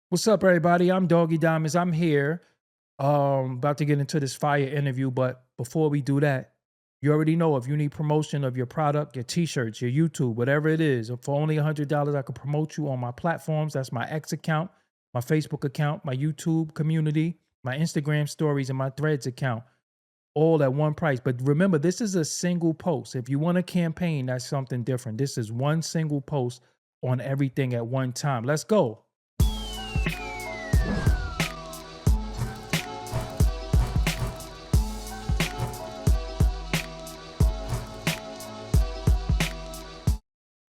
What's up, everybody? I'm Doggie Diamonds. I'm here. About to get into this fire interview, but before we do that, you already know if you need promotion of your product, your t-shirts, your YouTube, whatever it is, for only $100, I can promote you on my platforms. That's my X account, my Facebook account, my YouTube community, my Instagram stories, and my Threads account, all at one price. But remember, this is a single post. If you want a campaign, that's something different. This is one single post on everything at one time. Let's go.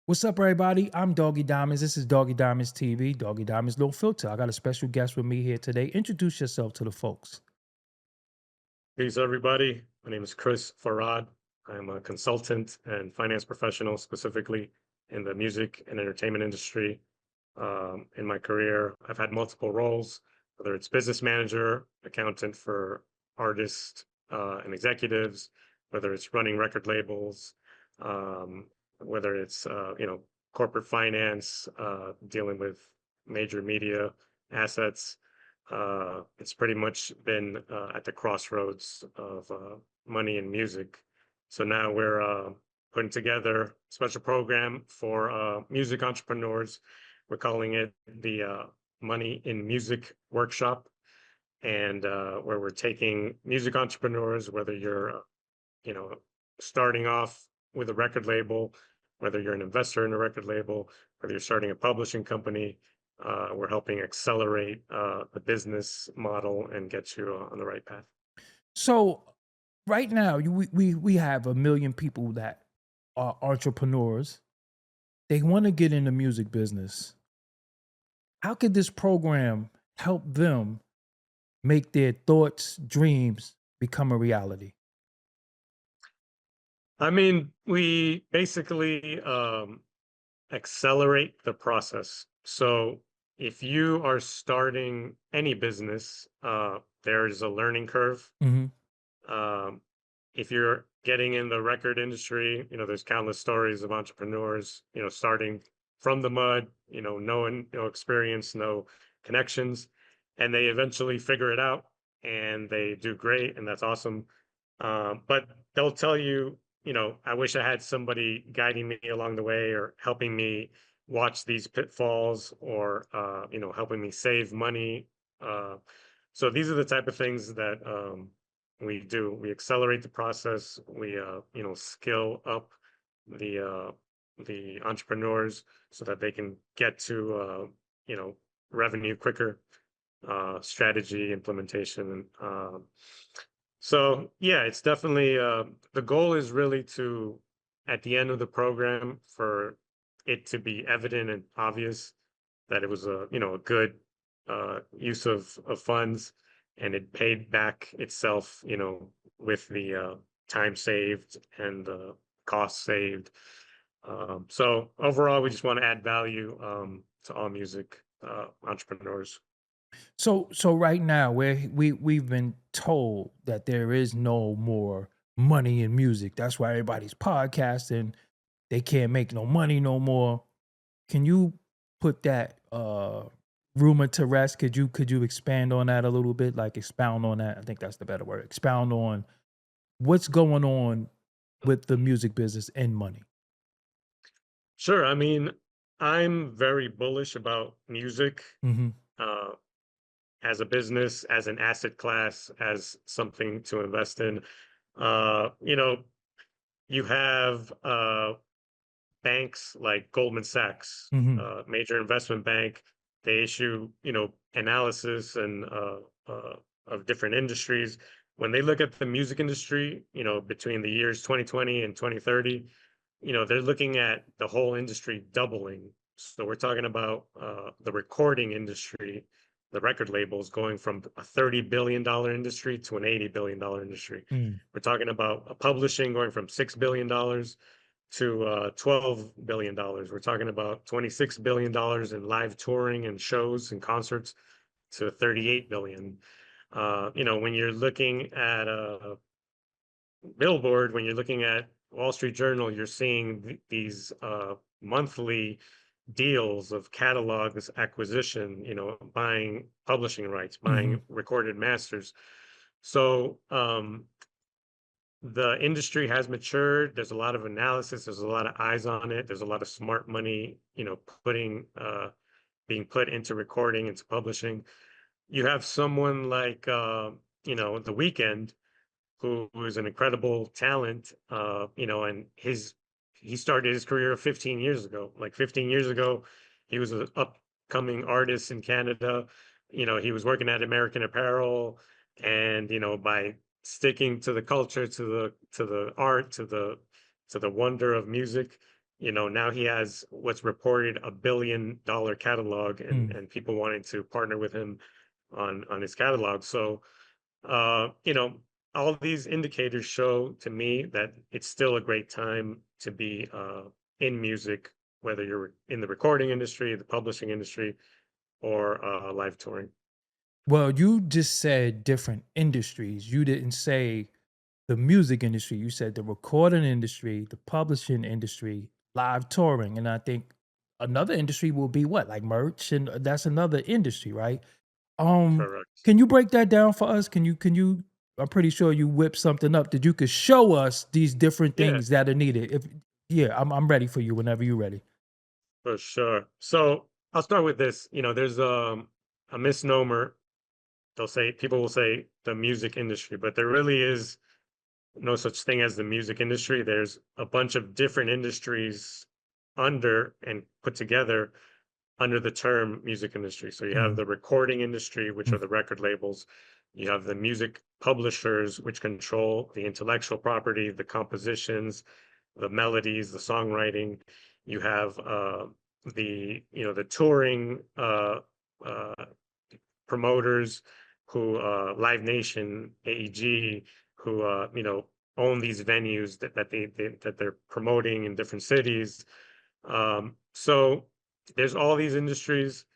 What's up, everybody? I'm Doggie Diamonds. This is Doggie Diamonds TV, Doggie Diamonds No Filter. I got a special guest with me here today. Introduce yourself to the folks. Peace, everybody. My name is Chris Farrad. I'm a consultant and finance professional, specifically in the music and entertainment industry. In my career, I've had multiple roles, whether it's business manager, accountant for artists and executives, whether it's running record labels, um, whether it's corporate finance, dealing with major media assets. It's pretty much been at the crossroads of money and music. So now we're putting together a special program for music entrepreneurs. We're calling it the Money in Music Workshop, and where we're taking music entrepreneurs, whether you're, you know, starting off with a record label, whether you're an investor in a record label, whether you're starting a publishing company, we're helping accelerate the business model and get you on the right path. So, right now, we have a million people that are entrepreneurs. They want to get in the music business. How could this program help them make their thoughts, dreams become a reality? I mean, we basically accelerate the process. So if you are starting any business, there's a learning curve. Hmm. Um, if you're getting in the record industry, there's countless stories of entrepreneurs, starting from the mud, no experience, no connections, and they eventually figure it out and they do great, and that's awesome. But they'll tell you, I wish I had somebody guiding me along the way or helping me watch these pitfalls or, helping me save money. Uh, so these are the type of things that we do. We accelerate the process. We, skill up the entrepreneurs so that they can get to, revenue quicker, strategy implementation. So yeah, it's definitely the goal is really to, at the end of the program, for it to be evident and obvious that it was a good use of funds, and it paid back itself, with the time saved and the cost saved. So overall, we just want to add value to all music entrepreneurs. So right now, we've been told that there is no more money in music. That's why everybody's podcasting. They can't make no money no more. Can you put that rumor to rest? Could you expand on that a little bit? Like expound on that. I think that's the better word. Expound on what's going on with the music business and money. Sure. I mean, I'm very bullish about music Hmm. uh, as a business, as an asset class, as something to invest in. Uh, you know, you have banks like Goldman Sachs, Hmm. major investment bank. They issue, analysis and of different industries. When they look at the music industry, between the years 2020 and 2030, they're looking at the whole industry doubling. So we're talking about the recording industry, the record labels going from a $30 billion industry to an $80 billion industry. Mm. We're talking about publishing going from $6 billion to $12 billion. We're talking about $26 billion in live touring and shows and concerts to 38 billion. When you're looking at Billboard, when you're looking at Wall Street Journal, you're seeing these monthly deals, of catalogs, acquisition, buying publishing rights, Mm-hmm. buying recorded masters. So the industry has matured. There's a lot of analysis. There's a lot of eyes on it. There's a lot of smart money, putting being put into recording, into publishing. You have someone like The Weeknd, who is an incredible talent, and he started his career 15 years ago. Like 15 years ago, he was an upcoming artist in Canada. He was working at American Apparel, and by sticking to the culture, to the art, to the wonder of music, now he has what's reported $1 billion catalog, and people wanting to partner with him on his catalog. So uh, you know, all of these indicators show to me that it's still a great time to be in music, whether you're in the recording industry, the publishing industry, or live touring. Well, you just said different industries. You didn't say the music industry. You said the recording industry, the publishing industry, live touring, and I think another industry will be what, like merch, and that's another industry, right? Um, Correct. can you break that down for us? Can you? I'm pretty sure you whipped something up that you could show us these different Yeah, things that are needed. If yeah, I'm ready for you whenever you're ready. for sure. So I'll start with this. There's a misnomer. People will say the music industry, but there really is no such thing as the music industry. There's a bunch of different industries under and put together under the term music industry. So you have Mhm, the recording industry, which mm, are the record labels. You have the music publishers, which control the intellectual property, the compositions, the melodies, the songwriting. You have the touring uh, promoters, who Live Nation, AEG, who own these venues that they're promoting in different cities. So there's all these industries,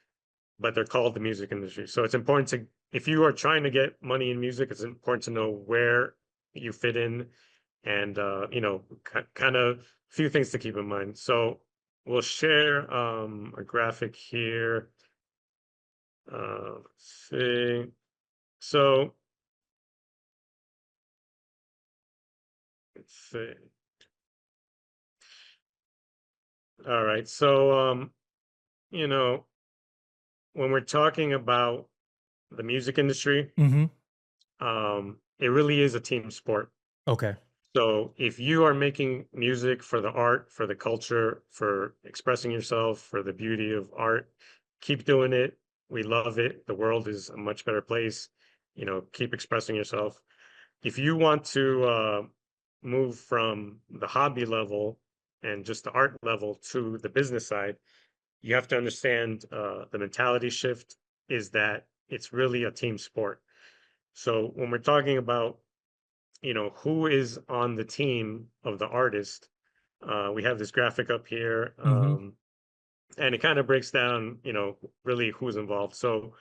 but they're called the music industry. So it's important to, if you are trying to get money in music, it's important to know where you fit in, and kind of few things to keep in mind. So we'll share a graphic here. Let's see. So let's see. All right. So you know, when we're talking about the music industry, mhm. it really is a team sport. Okay. So if you are making music for the art, for the culture, for expressing yourself, for the beauty of art, keep doing it. We love it. The world is a much better place. Keep expressing yourself. If you want to move from the hobby level and just the art level to the business side, you have to understand the mentality shift is that it's really a team sport. So when we're talking about who is on the team of the artist, we have this graphic up here, Mhm, and it kind of breaks down really who's involved. So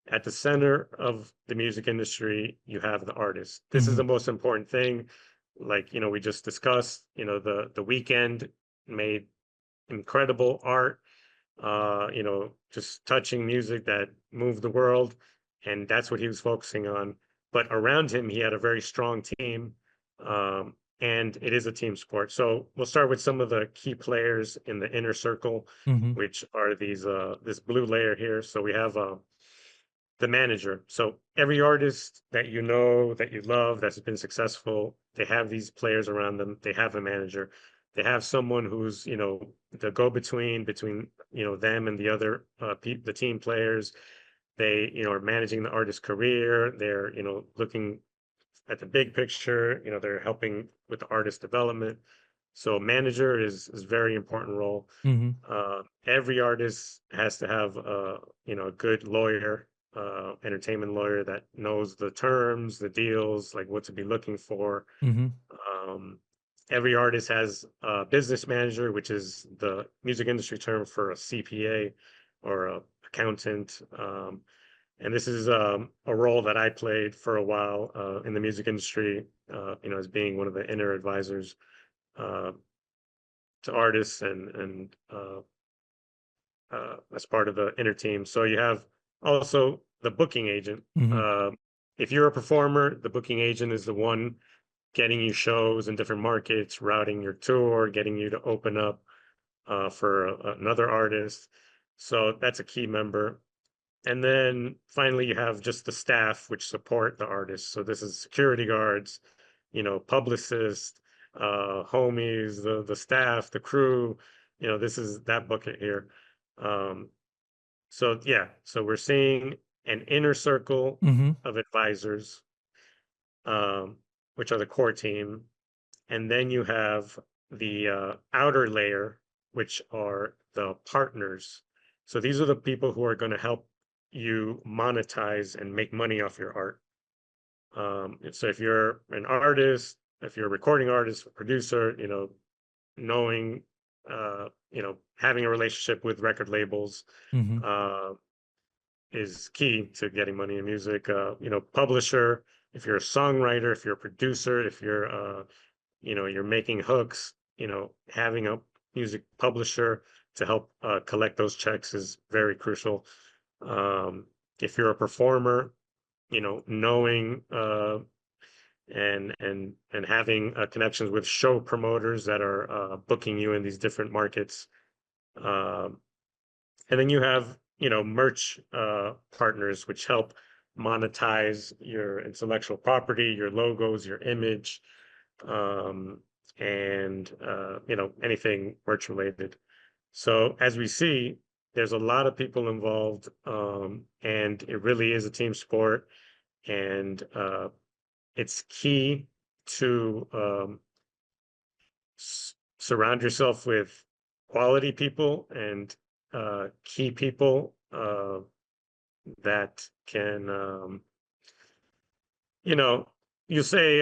at the center of the music industry, you have the artist. This is mhm, the most important thing. Like we just discussed, the Weekend made incredible art, just touching music that moved the world. And that's what he was focusing on. But around him, he had a very strong team. And it is a team sport. So we'll start with some of the key players in the inner circle, mhm, which are this blue layer here. So we have the manager. So every artist that that you love, that's been successful, they have these players around them. They have a manager. They have someone who's, the go-between, them and the other the team players. They, are managing the artist's career. They're, looking at the big picture. They're helping with the artist development. So manager is very important role. mhm, Every artist has to have a good lawyer, entertainment lawyer that knows the terms, the deals, like what to be looking for. mhm, Um, every artist has a business manager, which is the music industry term for a CPA or a accountant. And this is a role that I played for a while in the music industry, as being one of the inner advisors uh, to artists, and as part of the inner team. So you have also the booking agent. Hmm. Uh, if you're a performer, the booking agent is the one getting you shows in different markets, routing your tour, getting you to open up for another artist. So that's a key member. And then finally, you have just the staff which support the artists. So this is security guards, publicists, homies, the staff, the crew. This is that bucket here. Um, so yeah, so we're seeing an inner circle Hmm. of advisors, um, which are the core team, and then you have the outer layer, which are the partners. So these are the people who are going to help you monetize and make money off your art. And so if you're an artist, if you're a recording artist, a producer, knowing, having a relationship with record labels Hmm. uh, is key to getting money in music. Publisher, if you're a songwriter, if you're a producer, if you're making hooks, having a music publisher to help collect those checks is very crucial. Um, if you're a performer, knowing and having connections with show promoters that are booking you in these different markets. Um, and then you have, merch partners which help monetize your intellectual property, your logos, your image, um, and anything merch related. So as we see, there's a lot of people involved, and it really is a team sport, and it's key to surround yourself with quality people and key people that can, you know, you say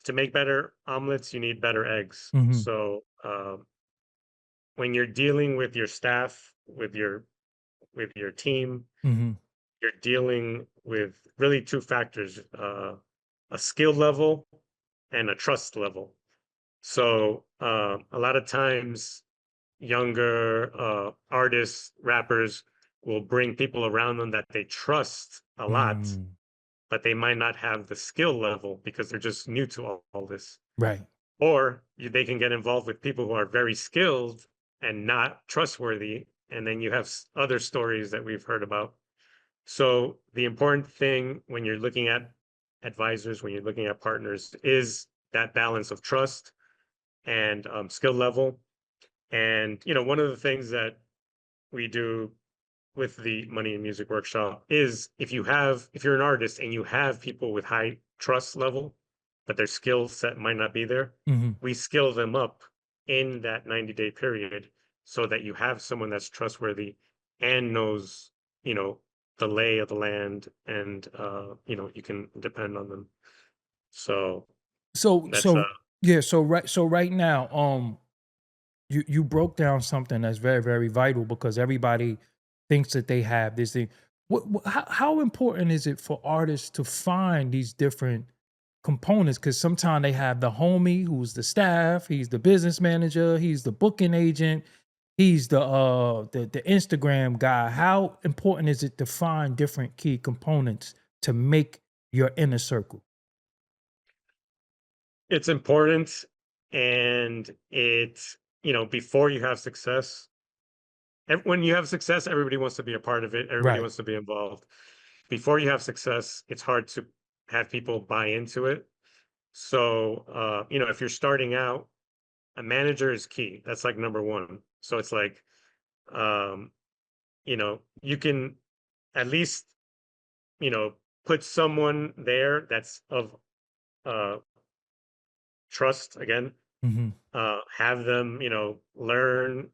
to make better omelets, you need better eggs. Hmm. So when you're dealing with your staff, with your team, Hmm. you're dealing with really two factors: a skill level and a trust level. So a lot of times, younger artists, rappers will bring people around them that they trust a lot, Mm. but they might not have the skill level because they're just new to all this. Right. Or they can get involved with people who are very skilled and not trustworthy. And then you have other stories that we've heard about. So the important thing when you're looking at advisors, when you're looking at partners, is that balance of trust and skill level. And one of the things that we do with the Money and Music Workshop is if you're an artist and you have people with high trust level, but their skill set might not be there, Hmm. we skill them up in that 90-day period so that you have someone that's trustworthy and knows, you know, the lay of the land, and you can depend on them. So So that's so yeah, so right now, you broke down something that's very, very vital because everybody thinks that they have this thing. How important is it for artists to find these different components? Because sometimes they have the homie who's the staff, he's the business manager, he's the booking agent, he's the Instagram guy. How important is it to find different key components to make your inner circle? It's important, and before you have success, when you have success, everybody wants to be a part of it. Everybody Right. wants to be involved. Before you have success, it's hard to have people buy into it. So, if you're starting out, a manager is key. That's like number one. So it's like, um, you can at least, you know, put someone there that's of uh, trust again. Hmm. Have them, learn,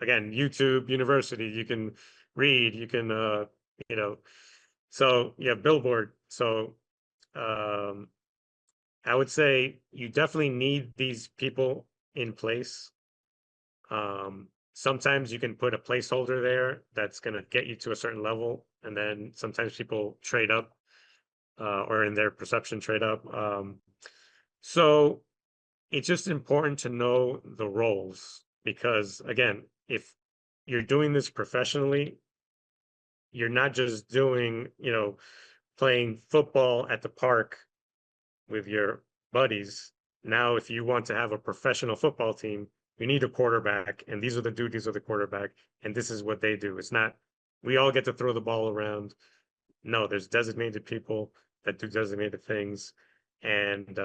again, YouTube University, you can read, you can, you know, so yeah, Billboard. So um, I would say you definitely need these people in place. Sometimes you can put a placeholder there that's going to get you to a certain level, and then sometimes people trade up, or in their perception trade up. So it's just important to know the roles because, again, if you're doing this professionally. You're not just doing, playing football at the park with your buddies. Now, if you want to have a professional football team, you need a quarterback, and these are the duties of the quarterback, and this is what they do. It's not we all get to throw the ball around. No, there's designated people that do designated things, and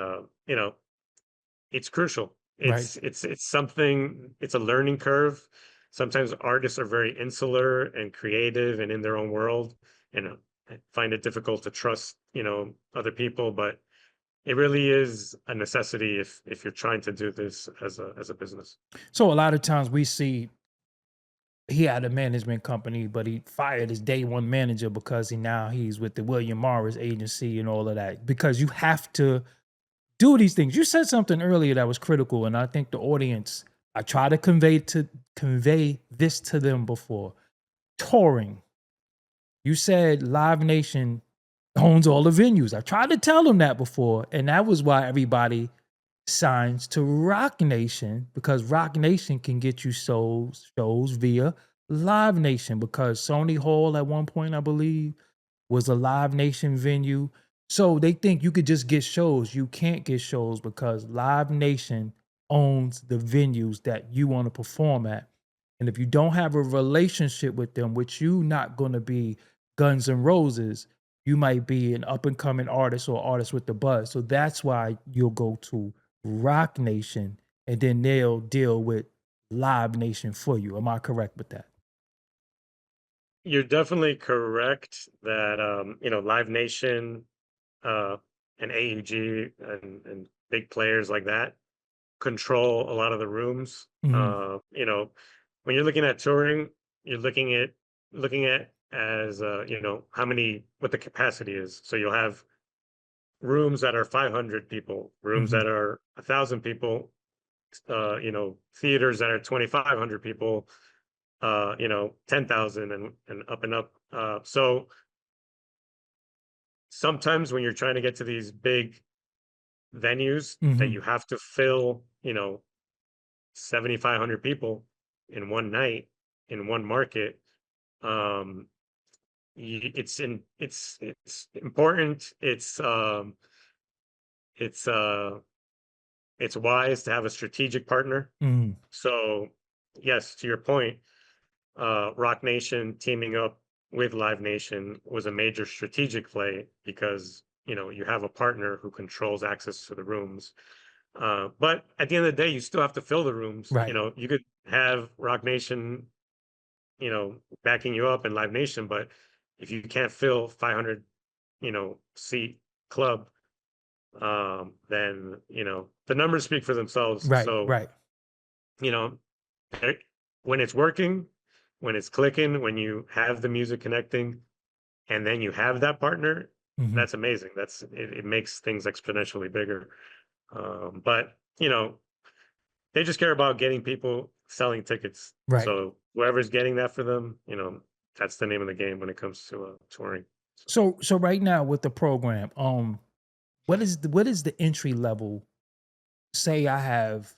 it's crucial. Right. It's something. It's a learning curve. Sometimes artists are very insular and creative and in their own world, and find it difficult to trust, other people. But it really is a necessity if you're trying to do this as a business. So a lot of times we see he had a management company, but he fired his day one manager because he's with the William Morris agency and all of that. Because you have to do these things. You said something earlier that was critical, and I think the audience, I try to convey this to them before. Touring. You said Live Nation owns all the venues. I tried to tell them that before, and that was why everybody signs to Rock Nation, because Rock Nation can get you shows via Live Nation, because Sony Hall at one point, I believe, was a Live Nation venue. So they think you could just get shows. You can't get shows because Live Nation owns the venues that you want to perform at. And if you don't have a relationship with them, which you not going to be Guns N' Roses, you might be an up and coming artist or artist with the buzz. So that's why you'll go to Rock Nation, and then they'll deal with Live Nation for you. Am I correct with that? You're definitely correct that Live Nation, uh, and AEG and big players like that control a lot of the rooms. Mhm. When you're looking at touring, you're looking at as how many what the capacity is. So you'll have rooms that are 500 people, rooms Mhm. that are 1,000 people, theaters that are 2,500 people, 10,000 and up and up. So sometimes when you're trying to get to these big venues that Mhm. you have to fill, 7,500 people in one night in one market, um, it's important. It's it's wise to have a strategic partner. Mhm. So yes, to your point, Rock Nation teaming up with Live Nation was a major strategic play because you have a partner who controls access to the rooms. But at the end of the day, you still have to fill the rooms. Right. You could have Rock Nation, backing you up and Live Nation, but if you can't fill 500, seat club, then the numbers speak for themselves. Right. So Right. you know, eh, when it's working, when it's clicking, when you have the music connecting, and then you have that partner, Mhm. that's amazing. It makes things exponentially bigger. But they just care about getting people selling tickets. Right. So whoever's getting that for them, that's the name of the game when it comes to touring. So So right now with the program, what is the entry level? Say I have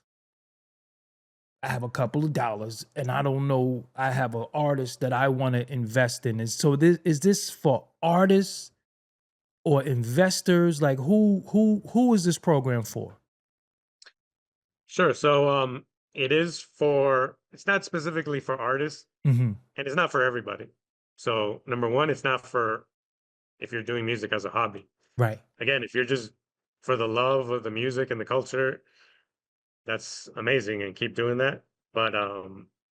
a couple of dollars and I don't know, I have an artist that I want to invest in. So is this for artists or investors? Like who is this program for? sure. So it's not specifically for artists Mhm. and it's not for everybody. So number one, it's not for if you're doing music as a hobby. Right. Again, if you're just for the love of the music and the culture, that's amazing and keep doing that. But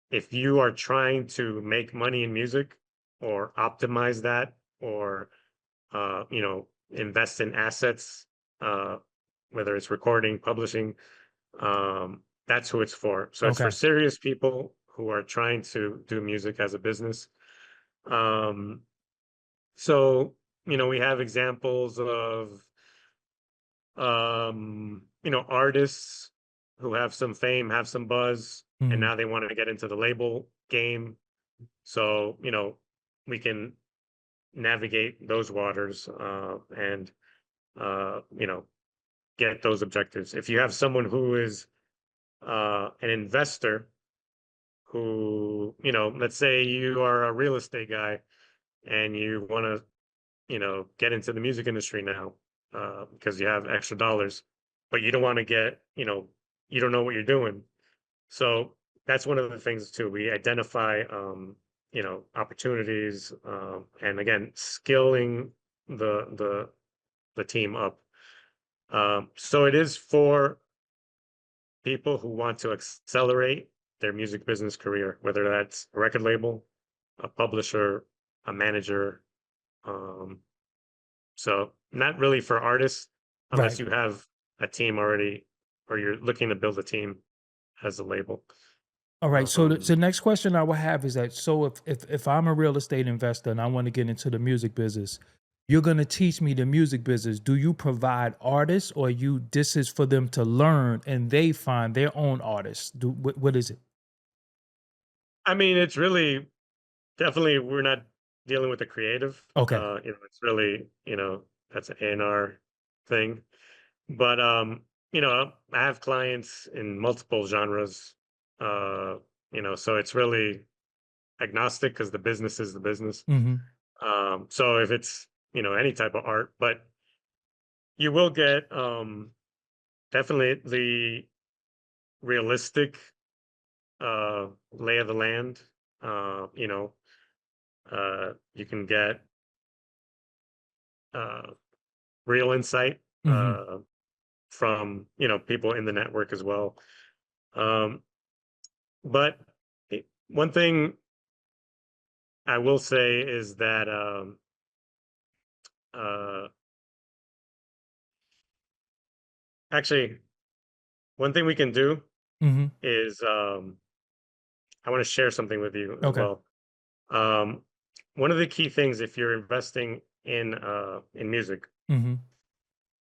if you are trying to make money in music or optimize that or invest in assets, uh, whether it's recording, publishing, that's who it's for. So it's for Okay. serious people who are trying to do music as a business. Um, so we have examples of artists who have some fame, have some buzz, and Mhm. now they want to get into the label game. So, we can navigate those waters and get those objectives. If you have someone who is an investor, who, let's say you are a real estate guy and you want to, get into the music industry now, because you have extra dollars, but you don't want to get, you don't know what you're doing. So that's one of the things too. We identify, opportunities, and again, skilling the team up. So it is for people who want to accelerate their music business career, whether that's a record label, a publisher, a manager. Um, so not really for artists unless Right. you have a team already or you're looking to build a team as a label. All right. So Um, the next question I would have is that, so if I'm a real estate investor and I want to get into the music business, you're gonna teach me the music business. Do you provide artists, or you this is for them to learn and they find their own artists? What is it? I mean, it's really definitely we're not dealing with the creative. Okay. It's really, that's an A&R thing. But I have clients in multiple genres. Uh, so it's really agnostic because the business is the business. Mm-hmm. So if it's, any type of art, but you will get definitely the realistic lay of the land. Uh, you know, you can get uh real insight Mm-hmm. from, people in the network as well. Um, but one thing I will say is that uh, actually, one thing we can do Mm-hmm. is I want to share something with you as Okay. well. Um, One of the key things if you're investing in music Mm-hmm.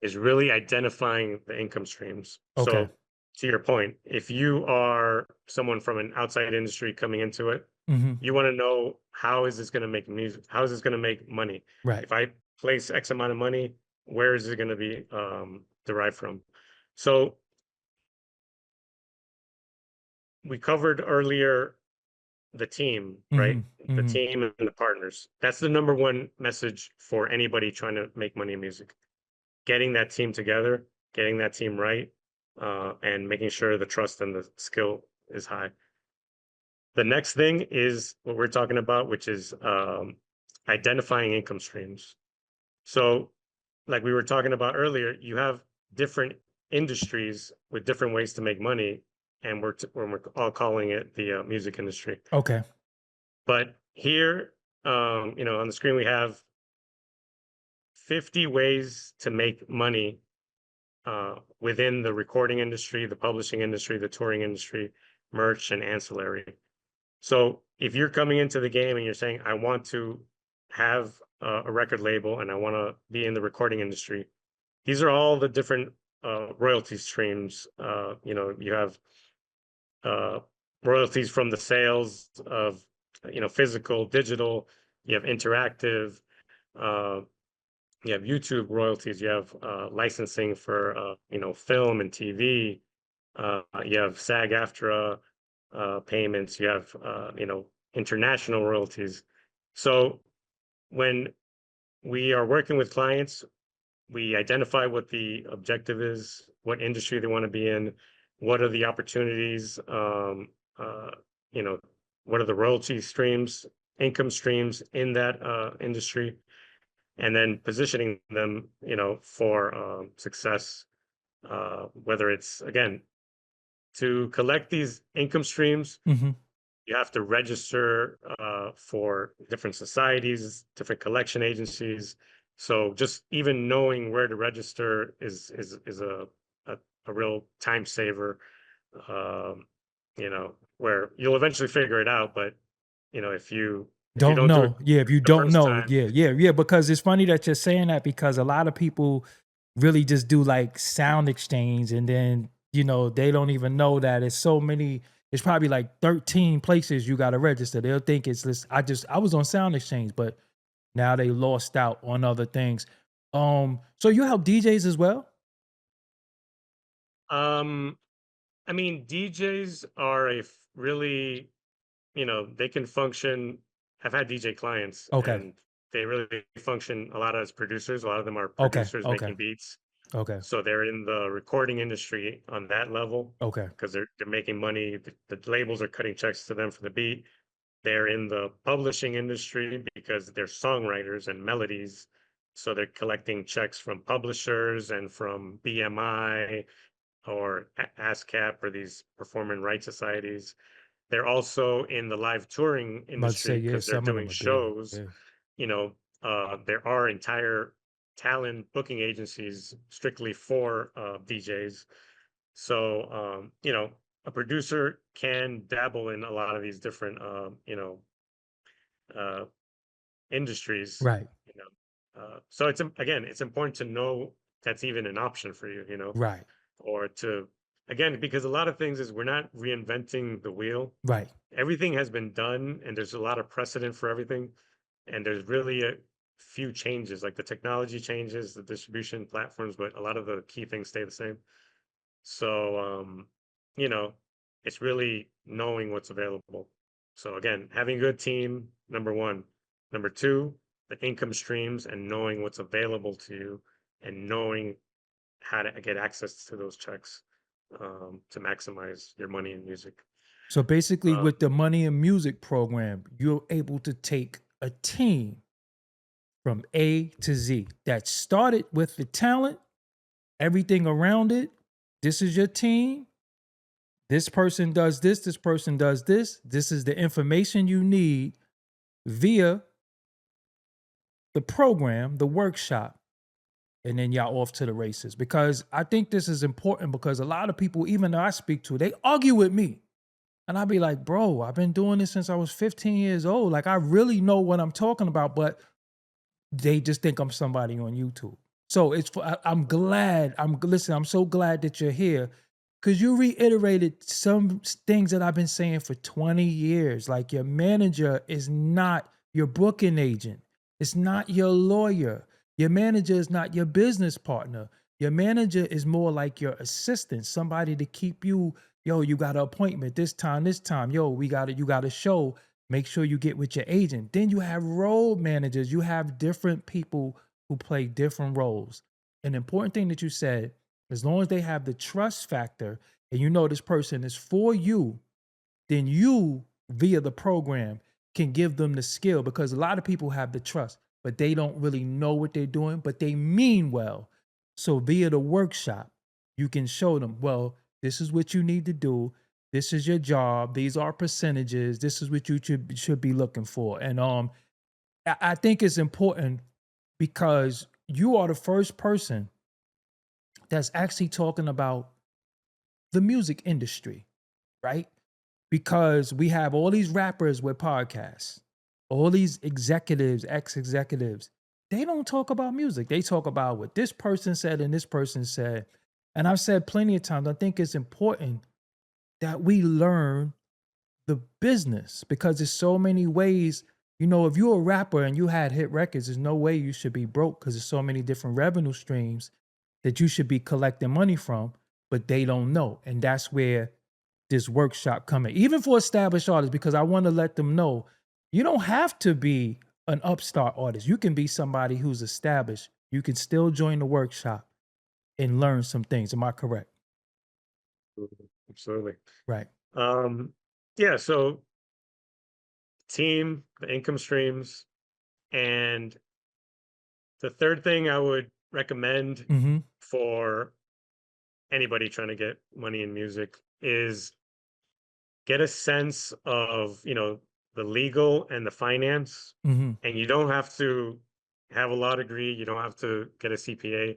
is really identifying the income streams. Okay. So, to your point, if you are someone from an outside industry coming into it, Mm-hmm. you want to know how is this going to make music? How is this going to make money? Right. If I place X amount of money, where is it going to be derived from? So we covered earlier the team, Mm-hmm. right? The Mm-hmm. team and the partners. That's the number one message for anybody trying to make money in music. Getting that team together, getting that team right, and making sure the trust and the skill is high. The next thing is what we're talking about, which is identifying income streams. So, like we were talking about earlier, you have different industries with different ways to make money, and we're all calling it the music industry. Okay. But here, on the screen we have 50 ways to make money within the recording industry, the publishing industry, the touring industry, merch, and ancillary. So if you're coming into the game and you're saying, I want to have a record label and I want to be in the recording industry, these are all the different royalty streams. You have uh, royalties from the sales of, physical, digital, you have interactive, uh, you have YouTube royalties, you have licensing for, film and TV, you have SAG-AFTRA payments, you have, international royalties. So when we are working with clients, we identify what the objective is, what industry they want to be in, what are the opportunities, you know, what are the royalty streams, income streams in that industry, and then positioning them, for success. Whether it's again to collect these income streams, Mm-hmm. you have to register for different societies, different collection agencies. So just even knowing where to register is a, a real time saver. Um, where you'll eventually figure it out, but if you Don't don't do it know. Yeah, if you the don't first know. time, Yeah, yeah, yeah. Because it's funny that you're saying that, because a lot of people really just do like sound exchange, and then, they don't even know that it's so many, it's probably like 13 places you gotta register. They'll think it's this. I was on sound exchange, but now they lost out on other things. So you help DJs as well? um, I mean, DJs are really they can function. I've had DJ clients, Okay. and they really function a lot as producers. A lot of them are Okay. producers Okay. making beats. Okay. So they're in the recording industry on that level Okay. because they're making money. The labels are cutting checks to them for the beat. They're in the publishing industry because they're songwriters and melodies. So they're collecting checks from publishers and from BMI or ASCAP or these performing rights societies. They're also in the live touring I'm about to say, industry yeah, because they're some of them doing are big. shows. Yeah. You know, there are entire talent booking agencies strictly for DJs. So, a producer can dabble in a lot of these different, uh, industries. Right. You so again, it's important to know that's even an option for you. Right. Or to again because a lot of things is we're not reinventing the wheel. Right. Everything has been done, and there's a lot of precedent for everything, and there's really a few changes, like the technology changes, the distribution platforms, but a lot of the key things stay the same. So, you know, it's really knowing what's available. So again, having a good team, number one. Number two, the income streams and knowing what's available to you and knowing how to get access to those checks to maximize your money in music. So basically, Uh, with the Money and Music program, you're able to take a team from A to Z that started with the talent, everything around it. This is your team. This person does this. This person does this. This is the information you need via the program, the workshop, and then y'all off to the races. Because I think this is important because a lot of people, even though I speak to, they argue with me. And I'd be like, bro, I've been doing this since I was 15 years old. Like, I really know what I'm talking about, but they just think I'm somebody on YouTube. So I'm glad. Listen, I'm so glad that you're here because you reiterated some things that I've been saying for 20 years. Like, your manager is not your booking agent. It's not your lawyer. Your manager is not your business partner. Your manager is more like your assistant, somebody to keep you, yo, you got an appointment this time, this time. Yo, you got a show. Make sure you get with your agent. Then you have role managers. You have different people who play different roles. An important thing that you said, as long as they have the trust factor and you know this person is for you, then you, via the program, can give them the skill because a lot of people have the trust, but they don't really know what they're doing, but they mean well. So via the workshop, you can show them, well, this is what you need to do. This is your job. These are percentages. This is what you should be looking for. And I think it's important because you are the first person that's actually talking about the music industry, right? Because we have all these rappers with podcasts, all these executives, ex-executives. They don't talk about music. They talk about what this person said and this person said. And I've said plenty of times, I think it's important that we learn the business because there's so many ways. If you're a rapper and you had hit records, there's no way you should be broke because there's so many different revenue streams that you should be collecting money from, but they don't know. And that's where this workshop coming, even for established artists, because I want to let them know you don't have to be an upstart artist. You can be somebody who's established. You can still join the workshop and learn some things. Am I correct? Absolutely. Right. Um, yeah. So team, the income streams, and the third thing I would recommend Mm-hmm. for anybody trying to get money in music is get a sense of, the legal and the finance. Mm-hmm. And you don't have to have a law degree, you don't have to get a CPA.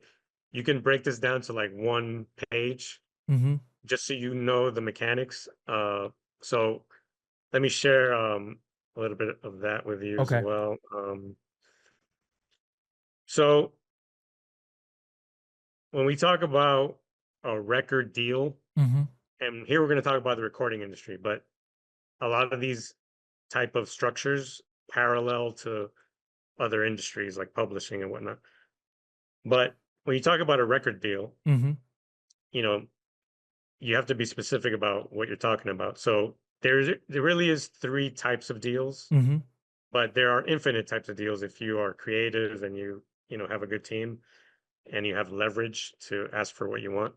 You can break this down to like one page Mm-hmm. just so you know the mechanics. So let me share a little bit of that with you as Okay. well. So when we talk about a record deal, Mm-hmm. and here we're going to talk about the recording industry, but a lot of these type of structures parallel to other industries like publishing and whatnot. But when you talk about a record deal, Mm-hmm. you know, you have to be specific about what you're talking about. So there really is three types of deals, Mm-hmm. but there are infinite types of deals if you are creative and have a good team and you have leverage to ask for what you want.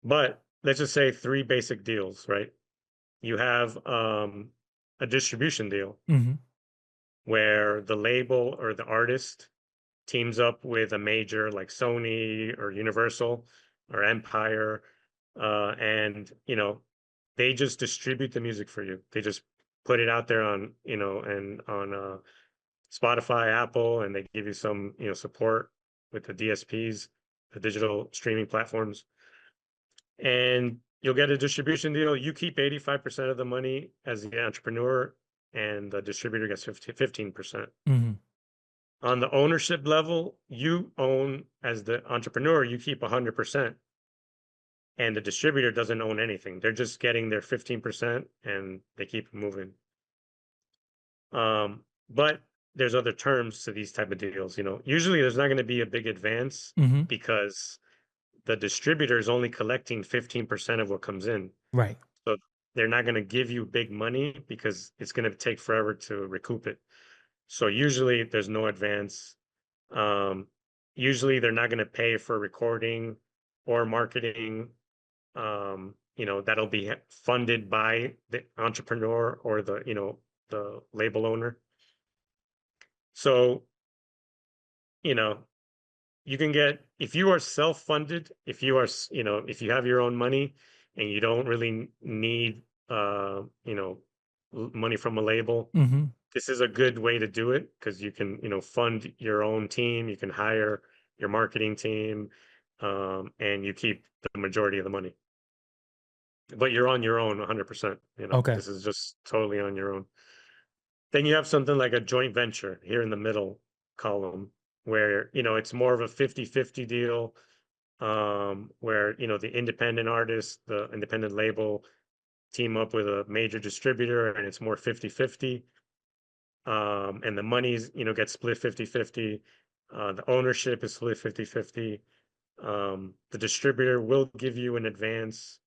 But let's just say three basic deals, right? You have a distribution deal Mm-hmm. where the label or the artist teams up with a major like Sony or Universal or Empire, and they just distribute the music for you. They just put it out there on and on Spotify, Apple, and they give you some support with the DSPs, the digital streaming platforms, and you'll get a distribution deal. You keep 85% of the money as the entrepreneur, and the distributor gets 15%. Mm-hmm. On the ownership level, you own as the entrepreneur, you keep 100%, and the distributor doesn't own anything. They're just getting their 15% and they keep moving. But there's other terms to these type of deals. Usually there's not going to be a big advance Mm-hmm. because the distributor is only collecting 15% of what comes in. Right. So they're not going to give you big money because it's going to take forever to recoup it. So usually there's no advance. Um, Usually they're not going to pay for recording or marketing. That'll be funded by the entrepreneur or the label owner. So, you know, you can get, if you are self-funded, if you are, if you have your own money and you don't really need, money from a label, Mm-hmm. this is a good way to do it because you can, fund your own team. You can hire your marketing team, and you keep the majority of the money. But you're on your own 100%. Okay. This is just totally on your own. Then you have something like a joint venture here in the middle column where, it's more of a 50-50 deal, where, the independent artist, the independent label team up with a major distributor and it's more 50-50. And the money's, gets split 50-50. The ownership is split 50-50. The distributor will give you an advance.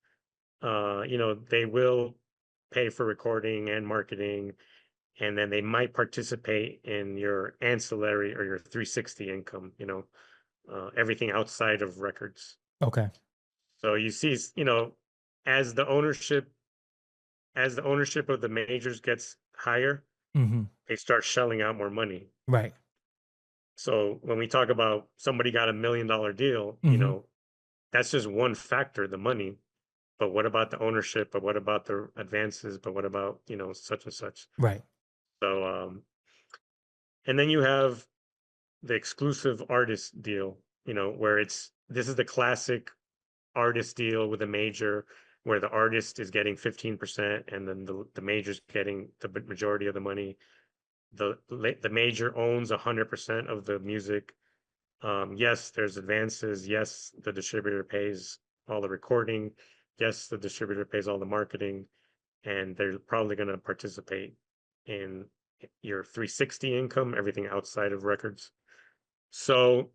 They will pay for recording and marketing, and then they might participate in your ancillary or your 360 income, everything outside of records. Okay. So you see, as the ownership as the ownership of the majors gets higher, Mm-hmm. they start shelling out more money. Right. So when we talk about somebody got $1 million deal, Mm-hmm. that's just one factor, the money. But what about the ownership? But what about the advances? But what about, such and such? Right. So, and then you have the exclusive artist deal, where this is the classic artist deal with a major where the artist is getting 15% and then the major's getting the majority of the money. The major owns 100% of the music. Yes, there's advances. Yes, the distributor pays all the recording. Yes, the distributor pays all the marketing, and they're probably going to participate in your 360 income, everything outside of records. So,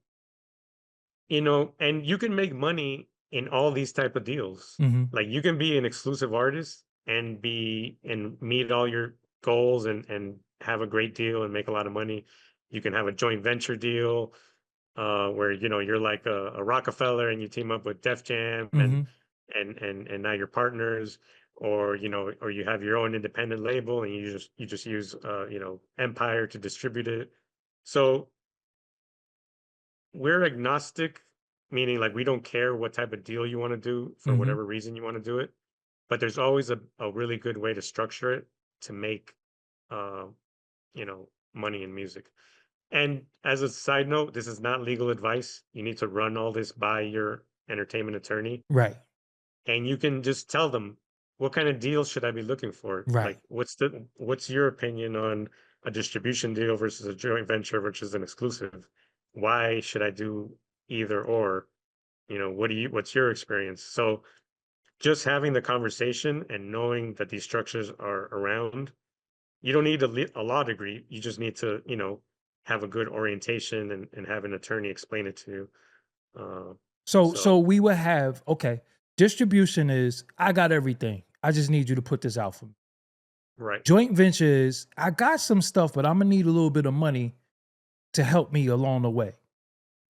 and you can make money in all these type of deals. Mm-hmm. Like you can be an exclusive artist and meet all your goals and have a great deal and make a lot of money. You can have a joint venture deal, where you're like a Rockefeller and you team up with Def Jam and Mm-hmm. and now you're partners, or or you have your own independent label and you just use Empire to distribute it. So we're agnostic, meaning like we don't care what type of deal you want to do for Mm-hmm. whatever reason you want to do it, but there's always a really good way to structure it to make uh, money in music. And as a side note, this is not legal advice. You need to run all this by your entertainment attorney, Right. and you can just tell them what kind of deals should I be looking for? Right. Like what's your opinion on a distribution deal versus a joint venture versus an exclusive? Why should I do either or? What's your experience? So just having the conversation and knowing that these structures are around, you don't need a law degree. You just need to, have a good orientation and have an attorney explain it to you. So So we would have, okay, distribution is I got everything. I just need you to put this out for me. Right. Joint ventures, I got some stuff, but I'm gonna need a little bit of money to help me along the way.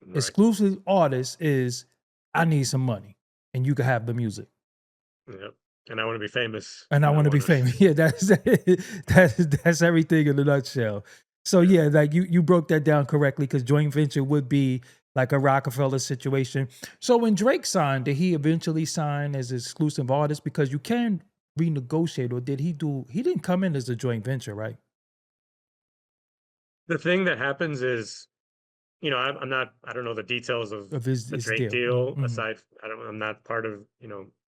Right. Exclusive artist is I need some money and you can have the music. Yep. And I want to be famous. And I And I want to be want to, famous. Yeah, that's everything in a nutshell. So yeah. yeah, like you broke that down correctly because joint venture would be like a Rockefeller situation. So when Drake signed, did he eventually sign as an exclusive artist? Because you can renegotiate, or did he do? He didn't come in as a joint venture, right? The thing that happens is, I'm not, I don't know the details of Of the his Drake deal. deal Mm-hmm. aside. I'm not part of,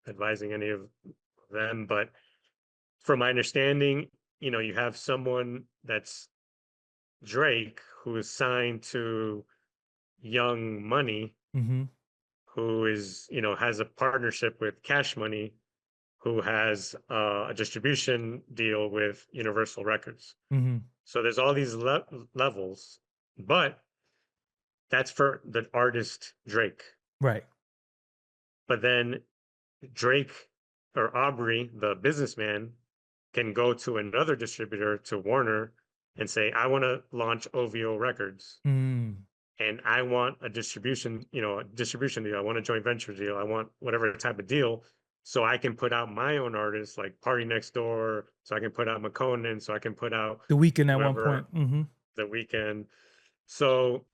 advising any of them, but from my understanding, you have someone that's Drake who is signed to Young Money, Mm-hmm. who is, has a partnership with Cash Money, who has a distribution deal with Universal Records. Mm-hmm. So there's all these levels, but that's for the artist Drake. Right. But then Drake or Aubrey, the businessman, can go to another distributor, to Warner, and say, I want to launch OVO Records Mm. and I want a distribution deal. I want a joint venture deal. I want whatever type of deal. So I can put out my own artists like Party Next Door. So I can put out McConan. So I can put out The weekend at one whoever, point. Mm-hmm. The Weekend. So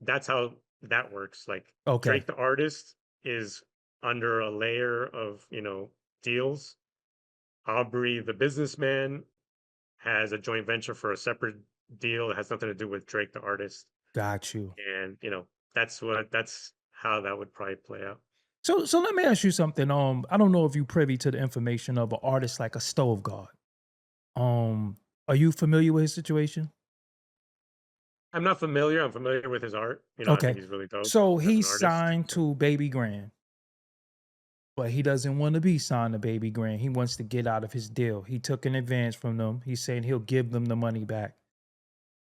that's how that works. Like Okay. Drake, the artist, is under a layer of, deals. Aubrey, the businessman, has a joint venture for a separate deal that has nothing to do with Drake, the artist. Got you. And, that's how that would probably play out. So let me ask you something. I don't know if you privy to the information of an artist like a Stove God. Um, are you familiar with his situation? I'm not familiar. I'm familiar with his art. I think Okay. he's really dope So as an he's artist. signed to Baby Grand, but he doesn't want to be signed to Baby Grand. He wants to get out of his deal. He took an advance from them. He's saying he'll give them the money back.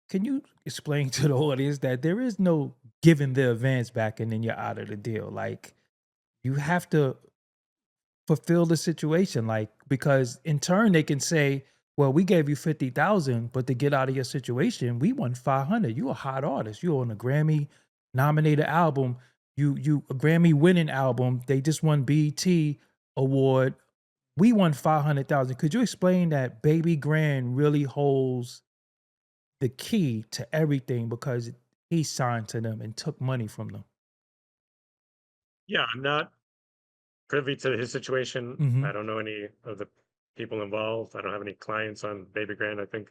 Can you explain to the audience that there is no giving the advance back and then you're out of the deal? Like you have to fulfill the situation, like because in turn they can say, well, we gave you 50,000, but to get out of your situation we want 500. You a hot artist, you on a Grammy nominated album, you a Grammy winning album, they just won BET award, we won 500,000. Could you explain that Baby Grand really holds the key to everything because he signed to them and took money from them? Yeah, I'm not privy to his situation. Hmm. I don't know any of the people involved. I don't have any clients on Baby Grand, I think.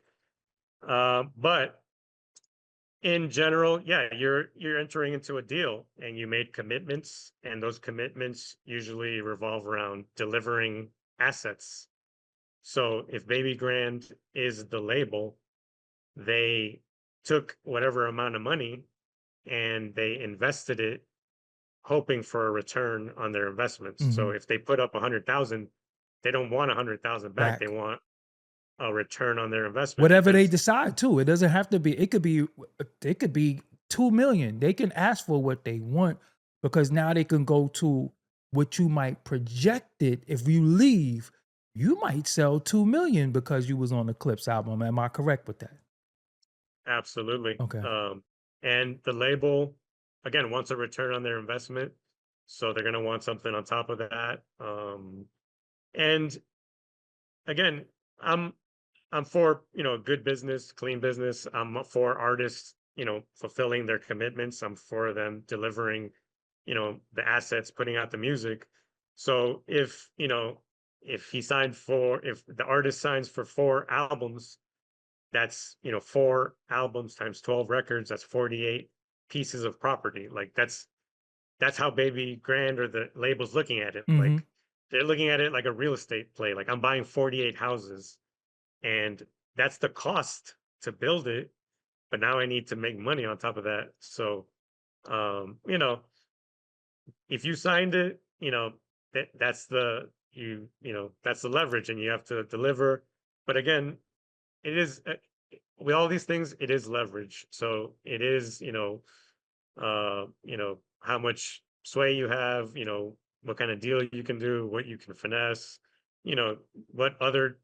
But in general, yeah, you're entering into a deal and you made commitments, and those commitments usually revolve around delivering assets. So if Baby Grand is the label, they took whatever amount of money and they invested it hoping for a return on their investments. So Hmm. if they put up 100,000, they don't want 100,000 back. They Back. want a return on their investment Whatever they because decide to. It doesn't have to be. It could be 2 million. They can ask for what they want because now they can go to what you might project it. If you leave, you might sell 2 million because you was on the Clips album. Am I correct with that? absolutely. Okay. And the label, again, wants a return on their investment. So they're going to want something on top of that. And again, I'm I'm for, good business, clean business. I'm for artists, fulfilling their commitments. I'm for them delivering, the assets, putting out the music. So if the artist signs for 4 albums, that's, 4 albums times 12 records, that's 48 pieces of property. Like that's how Baby Grand or the label's looking at it. Hmm. Like they're looking at it like a real estate play. Like I'm buying 48 houses and that's the cost to build it, but now I need to make money on top of that. So um you know if you signed it, that's the leverage and you have to deliver. But again, it is with all these things, it is leverage. So it is, how much sway you have, what kind of deal you can do, what you can finesse, what other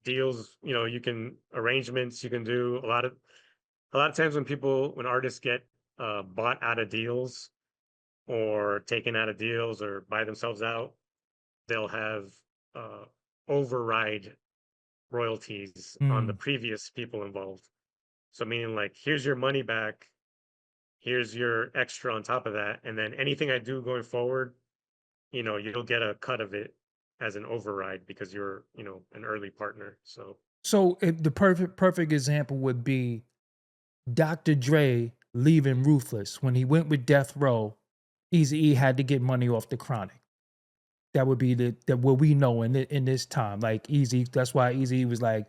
deals, you can arrangements you can do. A lot of times when artists get bought out of deals or taken out of deals or buy themselves out, they'll have uh, override royalties on the Mm. previous people involved. So meaning like, here's your money back, here's your extra on top of that, and then anything I do going forward, you'll get a cut of it as an override because you're, an early partner. So So the perfect example would be Dr. Dre leaving Ruthless when he went with Death Row. Eazy-E had to get money off the Chronic. That would be the what we know in this time. Like Easy, that's why Easy was like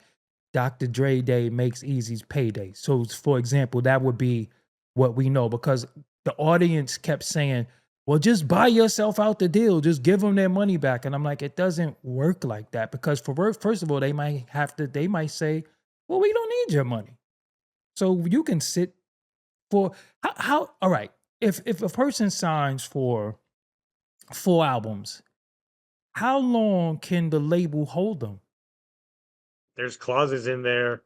Dr. Dre Day makes Easy's payday. So for example, that would be what we know because the audience kept saying, "Well, just buy yourself out the deal. Just give them their money back." And I'm like, it doesn't work like that because first of all, they might say, "Well, we don't need your money." So you can sit for how all right. If a person signs for 4 albums, how long can the label hold them? there's clauses in there,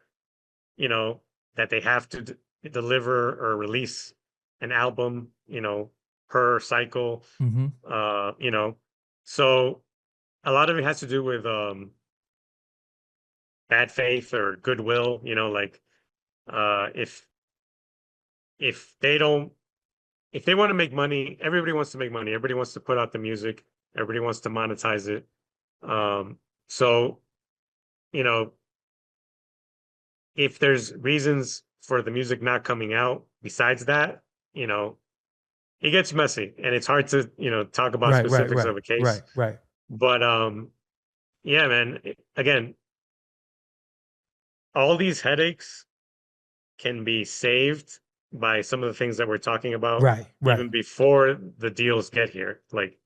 you know, that they have to deliver or release an album, per cycle. Hmm. Uh, you know, so a lot of it has to do with bad faith or goodwill, like if they don't if they want to make money, everybody wants to make money. Everybody wants to put out the music. Everybody wants to monetize it. So, you know, if there's reasons for the music not coming out besides that, you know, it gets messy and it's hard to, talk about Right, right, specifics of right, a case. right, right. But yeah, man, again, all these headaches can be saved by some of the things that we're talking about Right, right. even before the deals get here. Like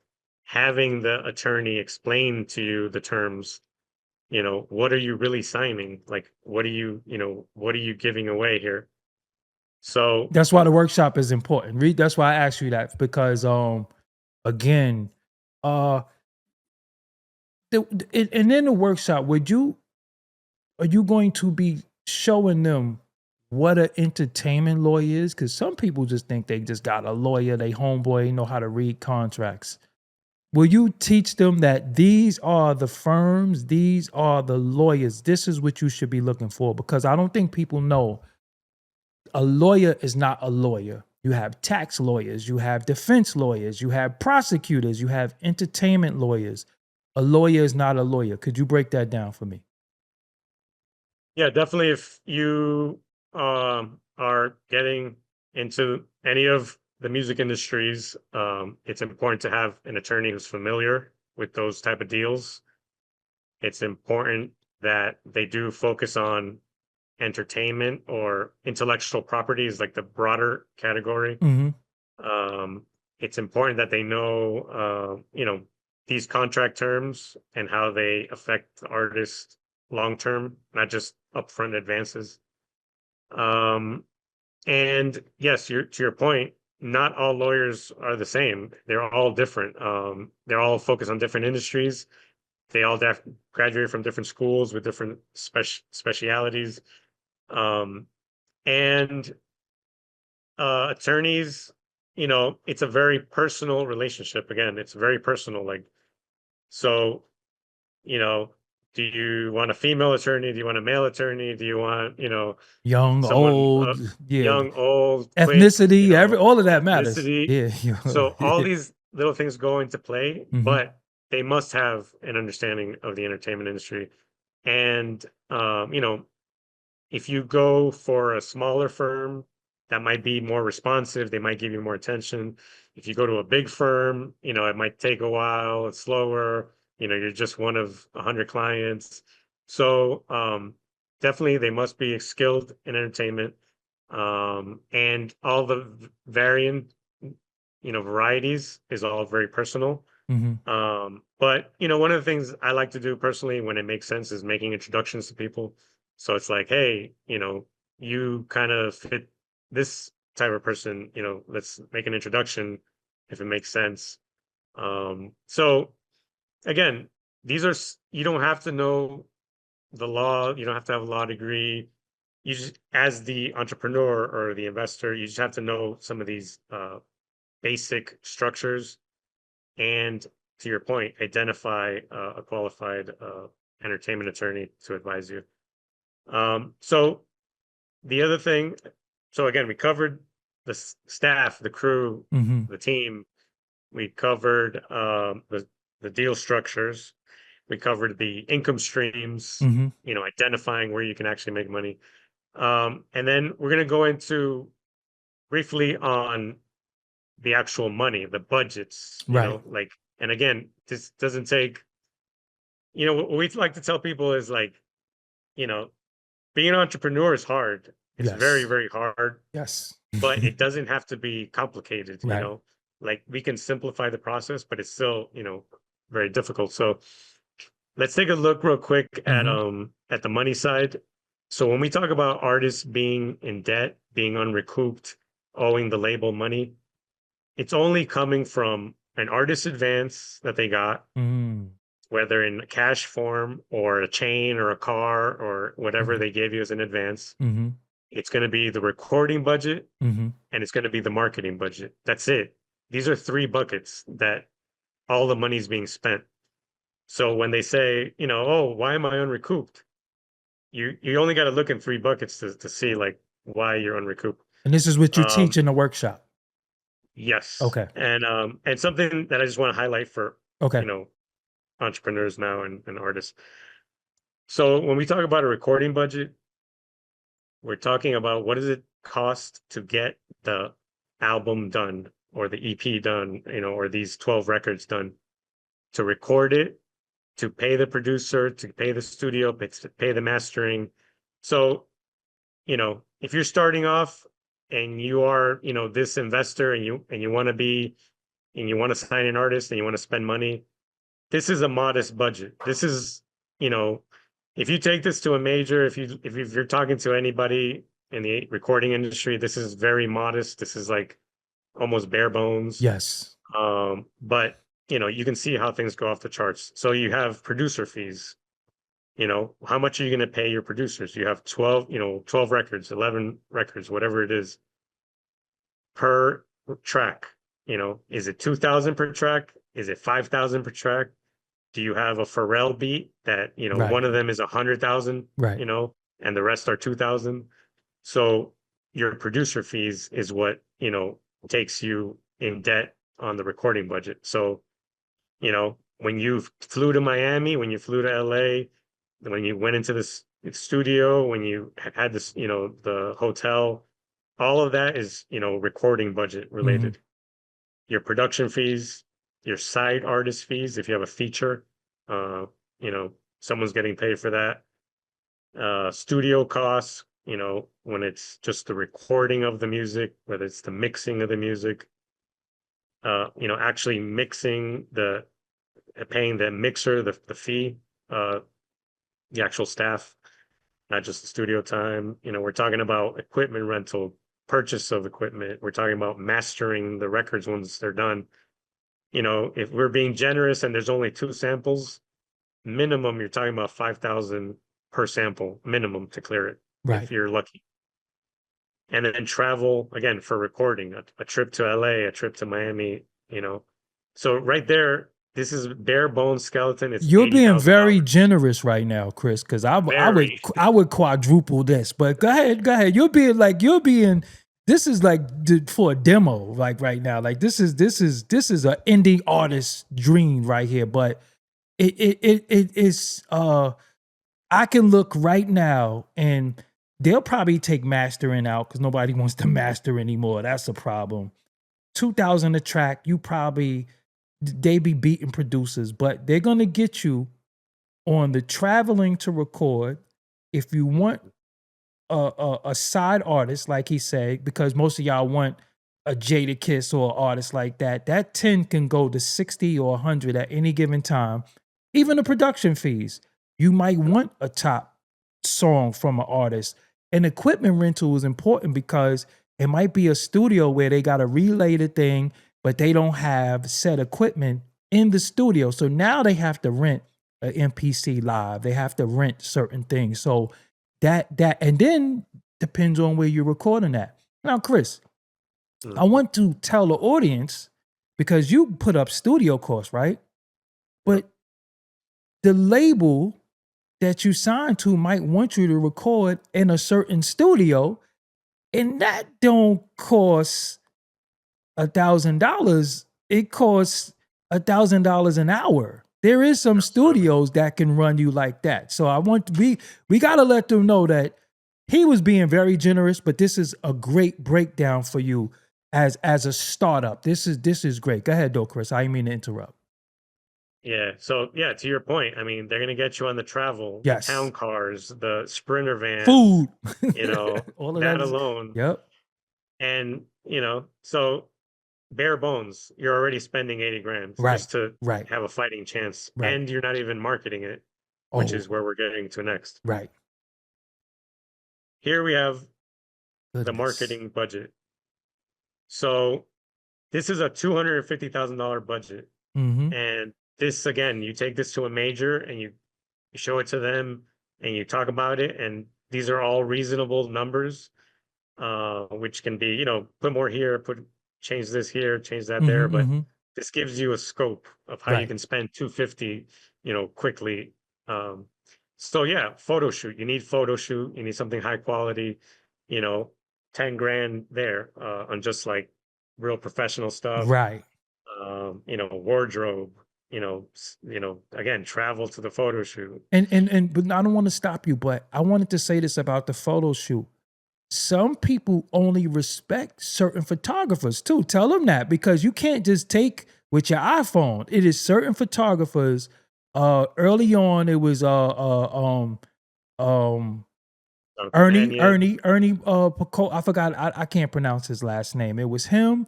having the attorney explain to you the terms, what are you really signing? Like, what are you giving away here? So, That's why the workshop is important. That's why I asked you that because again, uh and in the workshop, are you going to be showing them what an entertainment lawyer is? Because some people just think they just got a lawyer, they homeboy, know how to read contracts. Will you teach them that these are the firms, these are the lawyers, this is what you should be looking for? Because I don't think people know a lawyer is not a lawyer. You have tax lawyers, you have defense lawyers, you have prosecutors, you have entertainment lawyers. A lawyer is not a lawyer. Could you break that down for me? yeah, definitely if you are getting into any of the music industries, it's important to have an attorney who's familiar with those type of deals. It's important that they do focus on entertainment or intellectual properties, like the broader category. Hmm. Um, it's important that they know, these contract terms and how they affect the artist long term, not just upfront advances. Um, and yes, to your point, not all lawyers are the same. They're all different. They're all focused on different industries. They all graduate from different schools with different specialities. Um, and attorneys, it's a very personal relationship. Again, it's very personal. Like, so, you know, do you want a female attorney? Do you want a male attorney? Do you want, Young, someone old, yeah, young, old, quick, ethnicity, all of that matters. ethnicity? Yeah. So all Yeah. these little things go into play, Hmm. but they must have an understanding of the entertainment industry. And, if you go for a smaller firm that might be more responsive, they might give you more attention. If you go to a big firm, it might take a while, it's slower, you're just one of 100 clients. So definitely they must be skilled in entertainment. And all the variant, varieties is all very personal. Hmm. But one of the things I like to do personally when it makes sense is making introductions to people. So it's like, hey, you kind of fit this type of person, let's make an introduction if it makes sense. So again, you don't have to know the law. You don't have to have a law degree. You just, as the entrepreneur or the investor, you just have to know some of these basic structures, and to your point, identify a qualified entertainment attorney to advise you. So the other thing, so again, we covered the staff, the crew, Mm-hmm. the team. We covered the deal structures. We covered the income streams, Mm-hmm. identifying where you can actually make money. And then we're going to go into briefly on the actual money, the budgets, Right. like, and again, this doesn't take, what we like to tell people is like, you know, being an entrepreneur is hard. It's very, Yes. very hard, Yes. but it doesn't have to be complicated, Right. like we can simplify the process, but it's still, very difficult. So let's take a look real quick Mm-hmm. at the money side. So when we talk about artists being in debt, being unrecouped, owing the label money, it's only coming from an artist advance that they got, Mm-hmm. whether in cash form or a chain or a car or whatever Mm-hmm. they gave you as an advance. Mm-hmm. It's going to be the recording budget, Mm-hmm. and it's going to be the marketing budget. That's it. These are three buckets that all the money's being spent. So when they say, oh, why am I unrecouped? You only got to look in three buckets to see like why you're unrecouped. And this is what you Um, teach in the workshop. yes, Okay. and something that I just want to highlight for Okay. you know entrepreneurs now and artists. So when we talk about a recording budget, we're talking about what does it cost to get the album done or the EP done, or these 12 records done, to record it, to pay the producer, to pay the studio, to pay the mastering. So, if you're starting off and you are, this investor and you want to be and you want to sign an artist and you want to spend money, this is a modest budget. This is, you know, if you take this to a major, if you're talking to anybody in the recording industry, this is very modest. This is like almost bare bones. Yes. But you can see how things go off the charts. So you have producer fees. How much are you going to pay your producers? You have 12 records, 11 records, whatever it is per track. Is it 2,000 per track? Is it 5,000 per track? Do you have a Pharrell beat that, Right. one of them is 100,000, Right. and the rest are 2,000? So your producer fees is what, takes you in debt on the recording budget. So, when you flew to Miami, when you flew to LA, when you went into this studio, when you had this, the hotel, all of that is, recording budget Mm-hmm. related. Your production fees, your side artist fees, if you have a feature, uh, someone's getting paid for that. Studio costs, when it's just the recording of the music, whether it's the mixing of the music, actually mixing paying the mixer, the fee, the actual staff, not just the studio time. We're talking about equipment rental, purchase of equipment. We're talking about mastering the records once they're done. If we're being generous and there's only 2 samples, minimum, you're talking about 5,000 per sample minimum to clear it, Right. if you're lucky. And then travel again for recording, a trip to LA, a trip to Miami, So right there, this is bare bones skeleton. It's You're being very $80,000. generous right now, Chris, because Very. I would quadruple this. But go ahead, go ahead. You're being this is like for a demo, like right now. Like this is an indie artist dream right here. But it is I can look right now and they'll probably take mastering out because nobody wants to master anymore. That's a problem. 2,000 a track, they be beating producers, but they're gonna get you on the traveling to record. If you want a side artist, like he said, because most of y'all want a Jada Kiss or an artist like that, that 10 can go to 60 or 100 at any given time. Even the production fees. You might want a top song from an artist. And equipment rental is important because it might be a studio where they got to relay the thing, but they don't have set equipment in the studio. So now they have to rent an MPC live. They have to rent certain things. So that and then depends on where you're recording at. Now, Chris, I Mhm. want to tell the audience, because you put up studio costs, right? Yep. But the label that you signed to might want you to record in a certain studio, and that don't cost $1,000. It costs $1,000 an hour. There is some Absolutely. studios that can run you like that. So we got to let them know that he was being very generous, but this is a great breakdown for you as a startup. This is great. Go ahead, though, Chris. I didn't mean to interrupt. Yeah. So yeah, to your point, I mean, they're gonna get you on the travel, the Yes, town cars, the sprinter vans, food, all of that that is. alone. Yep. And so bare bones, you're already spending 80 grand Right. just to Right. have a fighting chance, Right. and you're not even marketing it, which Oh, is where we're getting to next. right. Here we have the Goodness. marketing budget. So this is a $250,000 budget. Mm-hmm. And this, again, you take this to a major and you show it to them and you talk about it. And these are all reasonable numbers, which can be, put more here, change this here, change that Mm-hmm. there. But Mm-hmm. this gives you a scope of how you Right. can spend 250, quickly. Um, so yeah, photo shoot. You need photo shoot. You need something high quality, you know, 10 grand there, on just like real professional stuff. Right. Wardrobe, again, travel to the photo shoot. And but I don't want to stop you, but I wanted to say this about the photo shoot. Some people only respect certain photographers too. Tell them that, because you can't just take with your iPhone. It is certain photographers. Early on, it was um Ernie Daniel Ernie Ernie I forgot. I can't pronounce his last name. It was him.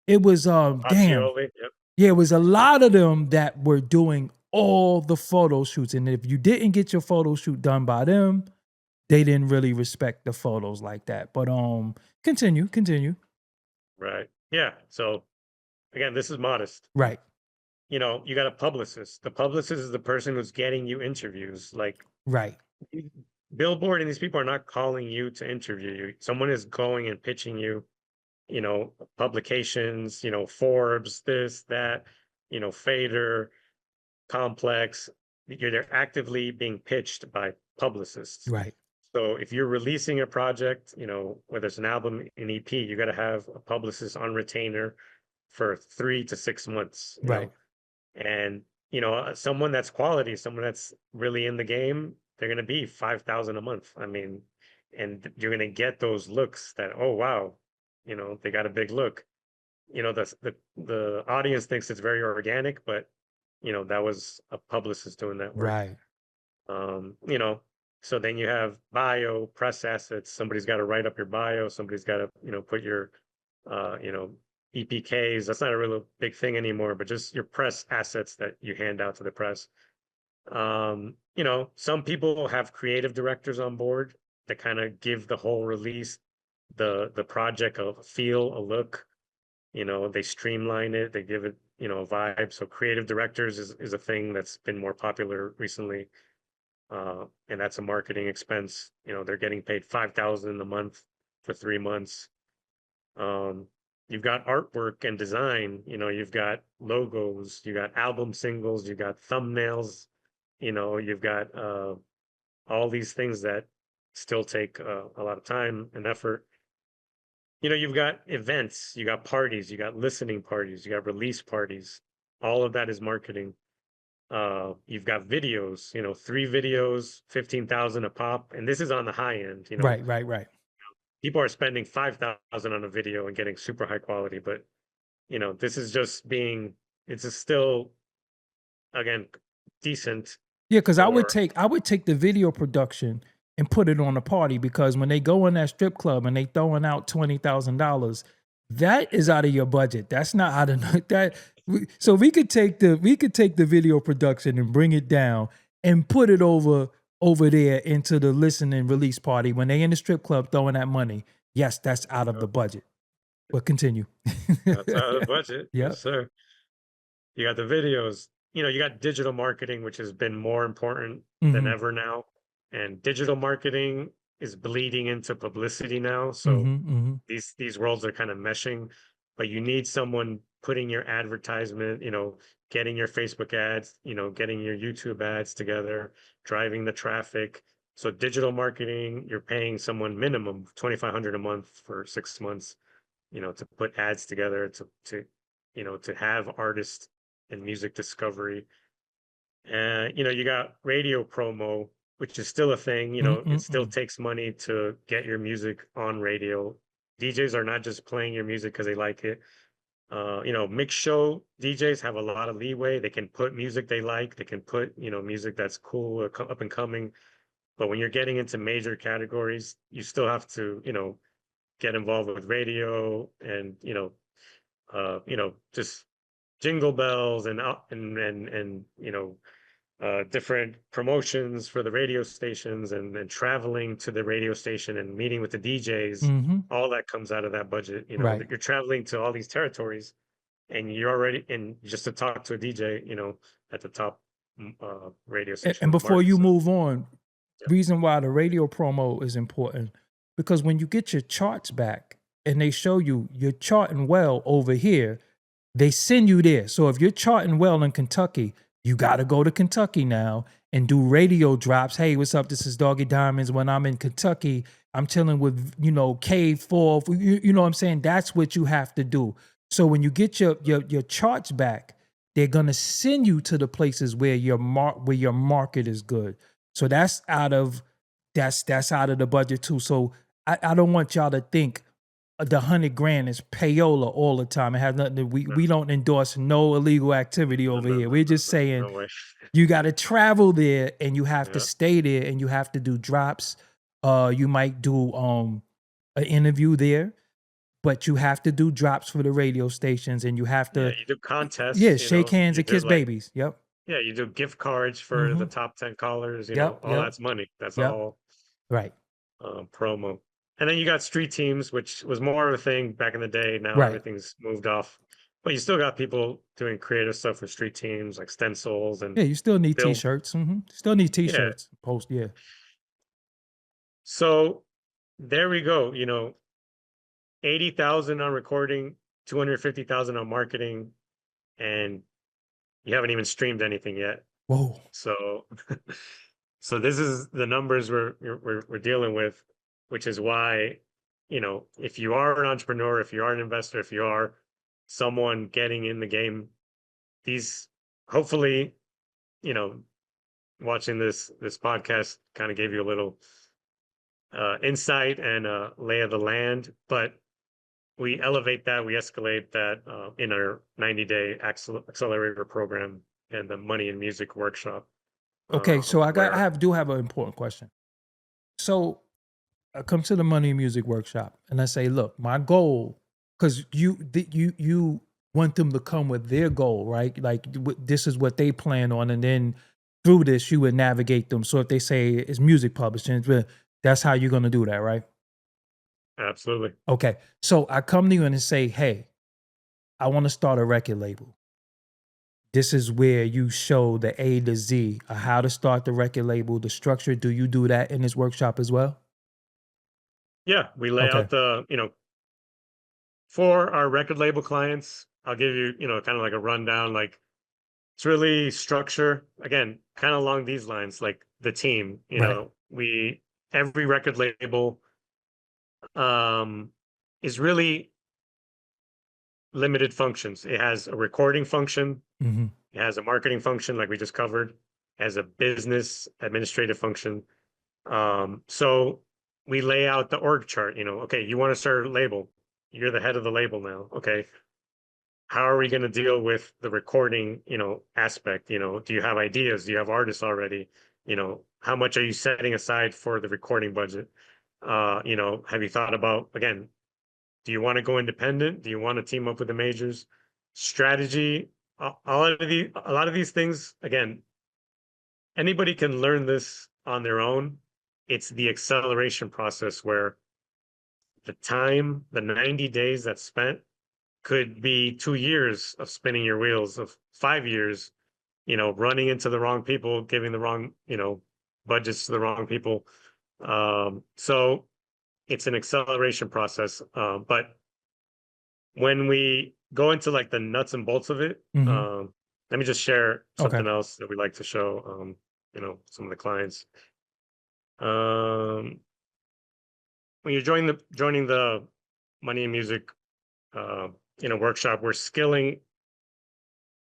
It was damn. Pacioli, yep. Yeah, it was a lot of them that were doing all the photo shoots. And if you didn't get your photo shoot done by them, they didn't really respect the photos like that. But continue. Right. Yeah. So again, this is modest. Right, You got a publicist. The publicist is the person who's getting you interviews. Like right, Billboard and these people are not calling you to interview you. Someone is going and pitching you, publications, Forbes, this, that, Fader, Complex. They're actively being pitched by publicists. right, So if you're releasing a project, whether it's an album, an EP, you got to have a publicist on retainer for 3 to 6 months, right, and someone that's quality, someone that's really in the game, they're going to be 5,000 a month. I mean, and you're going to get those looks that, oh wow, they got a big look. The audience thinks it's very organic, but that was a publicist doing that work. right, um you know so then you have bio, press assets. Somebody's got to write up your bio, somebody's got to put your uh you know EPKs. That's not a real big thing anymore, but just your press assets that you hand out to the press. Some people have creative directors on board that kind of give the whole release, the project, a feel, a look. They streamline it, they give it a vibe. So creative directors is a thing that's been more popular recently. And that's a marketing expense. They're getting paid 5,000 a month for 3 months. You've got artwork and design. You've got logos, you got album singles, you got thumbnails. You've got all these things that still take a lot of time and effort. You've got events, you got parties, you got listening parties, you got release parties. All of that is marketing. You've got videos, 3 videos, 15,000 a pop, and this is on the high end. right, right, right. People are spending 5,000 on a video and getting super high quality, but this is just it's just still, again, decent Yeah, because for. I would take the video production and put it on a party, because when they go in that strip club and they throwing out $20,000, that is out of your budget. That's not out of that. So we could take the video production and bring it down and put it over there into the listen and release party when they in the strip club throwing that money. Yes, that's out of the budget. But continue. That's out of the budget. Yep. Yes, sir. You got the videos. you got digital marketing, which has been more important than Mm-hmm. ever now. And digital marketing is bleeding into publicity now. So Mm-hmm. Mm-hmm. these worlds are kind of meshing, but you need someone putting your advertisement, getting your Facebook ads, getting your YouTube ads together, driving the traffic. So digital marketing, you're paying someone minimum 2,500 a month for 6 months, to put ads together, to have artist and music discovery. And you got radio promo, which is still a thing. It still Mm-mm-mm. takes money to get your music on radio. DJs are not just playing your music because they like it. Mix show DJs have a lot of leeway. They can put music they like. They can put, music that's cool or up and coming. But when you're getting into major categories, you still have to, get involved with radio and, just jingle bells and different promotions for the radio stations and traveling to the radio station and meeting with the DJs. Mm-hmm. All that comes out of that budget. Right. That you're traveling to all these territories and you're already in just to talk to a DJ, at the top radio station And in the before market. you So move on, yeah, reason why the radio promo is important, because when you get your charts back and they show you you're charting well over here, they send you there. So if you're charting well in Kentucky, you got to go to Kentucky now and do radio drops. Hey, what's up? This is Doggie Diamonds. When I'm in Kentucky, I'm chilling with, K4. You know what I'm saying? That's what you have to do. So when you get your charts back, they're gonna send you to the places where your market is good. So that's out of the budget too. So I don't want y'all to think the 100 grand is payola all the time. It has nothing to, no, we don't endorse no illegal activity no, over no, here. no, We're no, just no, saying no way. you got to travel there and you have to Yeah, stay there and you have to do drops. You might do an interview there, but you have to do drops for the radio stations and you have yeah. to, You do contests. yeah, shake hands You and do kiss like babies. Yep. yeah, you do gift cards for Mm-hmm. the top 10 callers. Yep. All Yep. that's money. That's Yep. all Right. promo. And then you got street teams, which was more of a thing back in the day. Now Right. everything's moved off. But you still got people doing creative stuff for street teams like stencils and Yeah. You still need build. t-shirts. Mm-hmm. Still need Yeah. t-shirts. Post. Yeah. So there we go. 80,000 on recording, 250,000 on marketing, and you haven't even streamed anything yet. Whoa. So so this is the numbers we're dealing with, which is why, if you are an entrepreneur, if you are an investor, if you are someone getting in the game, these hopefully, you know, watching this podcast kind of gave you a little insight and lay of the land, but we elevate that, we escalate that in our 90-day accelerator program and the money and music workshop, Okay. So where do have an important question. So I come to the money and music workshop and I say, look, my goal, because you want them to come with their goal, right? Like this is what they plan on, and then through this you would navigate them. So if they say it's music publishing, that's how you're gonna do that, right? absolutely. Okay. So I come to you and say, hey, I want to start a record label. This is where you show the A to Z of how to start the record label, the structure. Do you do that in this workshop as well? Yeah, we lay Okay. out for our record label clients, I'll give you, kind of like a rundown. Like it's really structure again, kind of along these lines, like the team, Right. we every record label um is really limited functions. It has a recording function, Mm-hmm. it has a marketing function like we just covered, it has a business administrative function. So we lay out the org chart, okay, you want to start a label, you're the head of the label now. Okay, how are we going to deal with the recording, aspect? Do you have ideas? Do you have artists already? How much are you setting aside for the recording budget? Have you thought about, again, do you want to go independent? Do you want to team up with the majors? Strategy, a lot of these things, again, anybody can learn this on their own. It's the acceleration process where the 90 days that's spent could be 2 years of spinning your wheels, of 5 years running into the wrong people, giving the wrong, budgets to the wrong people. So it's an acceleration process. But when we go into like the nuts and bolts of it, Hmm. let me just share Okay. something else that we like to show, some of the clients. Um, when you're joining the Money and Music, uh, workshop, we're skilling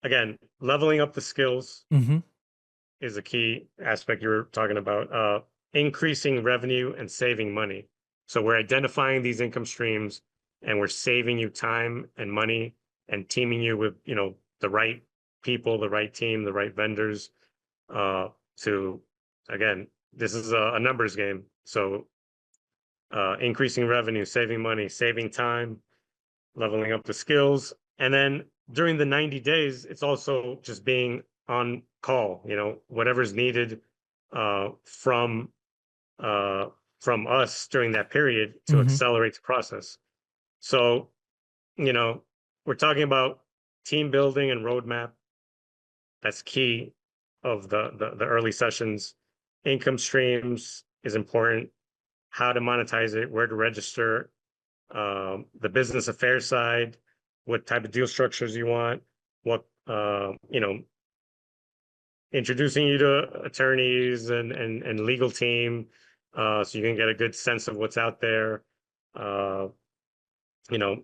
again, leveling up the skills Hmm. is a key aspect you were talking about. Increasing revenue and saving money. So we're identifying these income streams and we're saving you time and money and teaming you with, the right people, the right team, the right vendors, to, again, this is a numbers game. So increasing revenue, saving money, saving time, leveling up the skills. And then during the 90 days, it's also just being on call, whatever's needed uh, from uh, from us during that period to Hmm. accelerate the process. So, you know, we're talking about team building and roadmap. That's key of the early sessions. Income streams is important. How to monetize it, where to register, the business affairs side, what type of deal structures you want, what introducing you to attorneys and legal team, so you can get a good sense of what's out there. Uh, you know,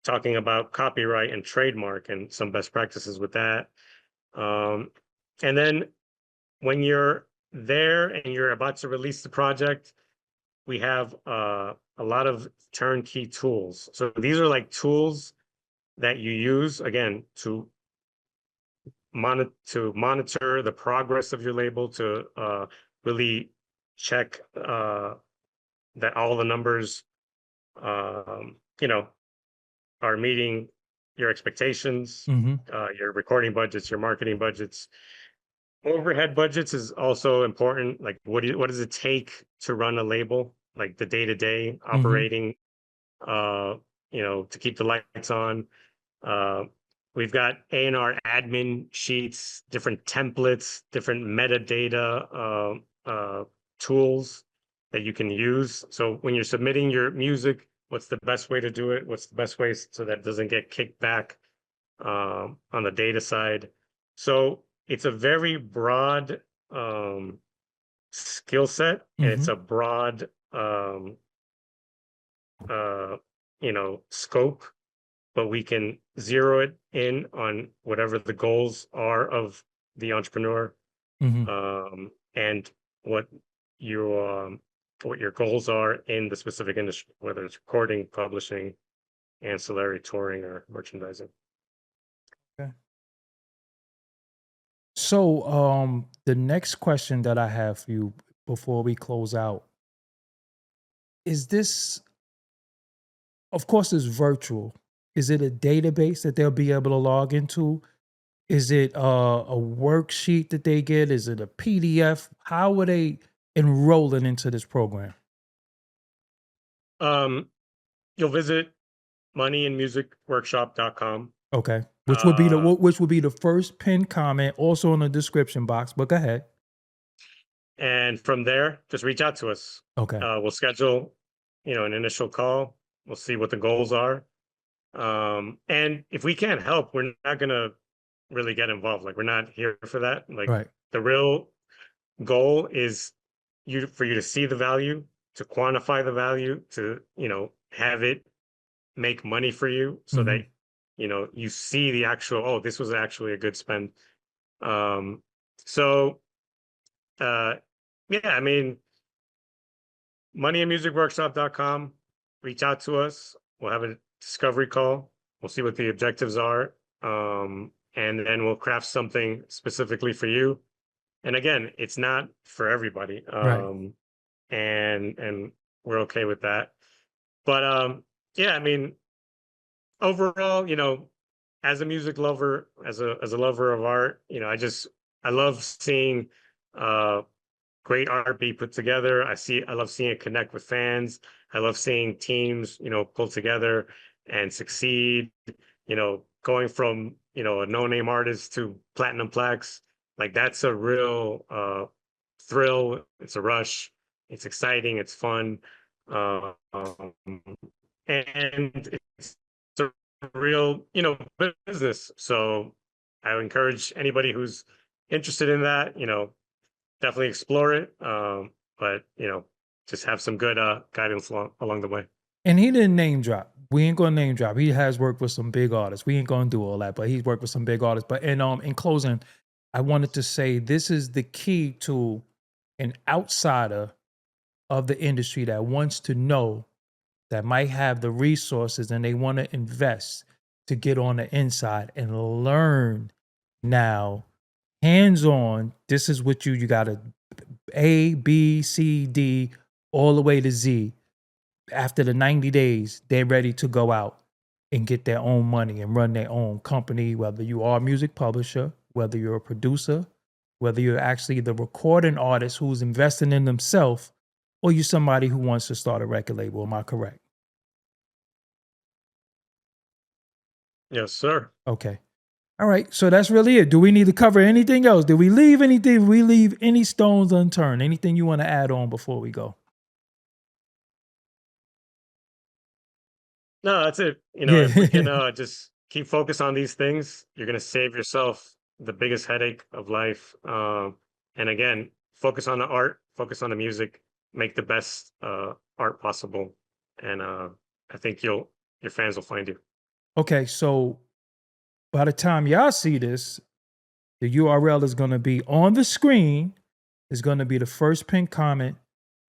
talking about copyright and trademark and some best practices with that. Um, and then when you're there and you're about to release the project, we have a lot of turnkey tools. So these are like tools that you use again to monitor the progress of your label, to really check that all the numbers um, you know are meeting your expectations, Hmm. your recording budgets, your marketing budgets. Overhead budgets is also important. Like what does it take to run a label, like the day-to-day Hmm. operating, uh, to keep the lights on. Uh, we've got A&R admin sheets, different templates, different metadata tools that you can use. So when you're submitting your music, what's the best way to do it? What's the best way so that it doesn't get kicked back on the data side? So it's a very broad skill set, and it's Hmm. a broad uh, scope, but we can zero it in on whatever the goals are of the entrepreneur, Hmm. and what you what your goals are in the specific industry, whether it's recording, publishing, ancillary, touring, or merchandising. Okay. So, the next question that I have for you before we close out is this, of course, it's virtual. Is it a database that they'll be able to log into? Is it a worksheet that they get? Is it a PDF? How are they enrolling into this program? Um, you'll visit moneyandmusicworkshop.com. Okay. Uh, Which would be the first pinned comment, also in the description box. But go ahead. and from there, just reach out to us. Okay. We'll schedule, an initial call. We'll see what the goals are. And if we can't help, we're not gonna really get involved. Like we're not here for that. Like Right. the real goal is for you to see the value, to quantify the value, to have it make money for you, so Hmm. that you see the actual, oh, this was actually a good spend. Um, so uh, yeah, I mean, moneyandmusicworkshop.com. Reach out to us. We'll have a discovery call. We'll see what the objectives are. And then we'll craft something specifically for you. And again, it's not for everybody. Right. And we're okay with that. But yeah, I mean, overall, as a music lover, as a lover of art, I love seeing uh great art be put together. I love seeing it connect with fans. I love seeing teams, pull together and succeed. going from, you know, a no-name artist to platinum plaques, like that's a real thrill. It's a rush. It's exciting. It's fun. And it's a real, you know, business. So I would encourage anybody who's interested in that, you know, definitely explore it. But, you know, just have some good guidance along the way. And he didn't name drop. We ain't gonna name drop. He has worked with some big artists. We ain't gonna do all that, but he's worked with some big artists. But in closing, I wanted to say this is the key to an outsider of the industry that wants to know, that might have the resources and they want to invest to get on the inside and learn now, hands on. This is what you got to A, B, C, D, all the way to Z. After the 90 days, they're ready to go out and get their own money and run their own company, whether you are a music publisher, whether you're a producer, whether you're actually the recording artist who's investing in themselves, or you're somebody who wants to start a record label. Am I correct? Yes, sir. Okay. All right. So that's really it. Do we need to cover anything else? Did we leave anything? Did we leave any stones unturned? Anything you want to add on before we go? No, that's it. You know, if we can just keep focus on these things, you're going to save yourself the biggest headache of life. And again, focus on the art, focus on the music, make the best art possible. And I think your fans will find you. Okay. So by the time y'all see this, the URL is going to be on the screen. It's going to be the first pinned comment.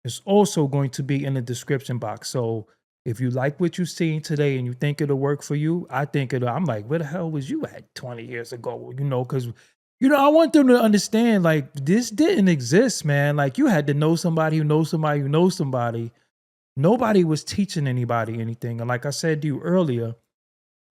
It's also going to be in the description box. So if you like what you've seen today and you think it'll work for you, I think it'll. I'm like, where the hell was you at 20 years ago? You know, because, you know, I want them to understand, like, this didn't exist, man. Like, you had to know somebody who knows somebody who knows somebody. Nobody was teaching anybody anything. And like I said to you earlier,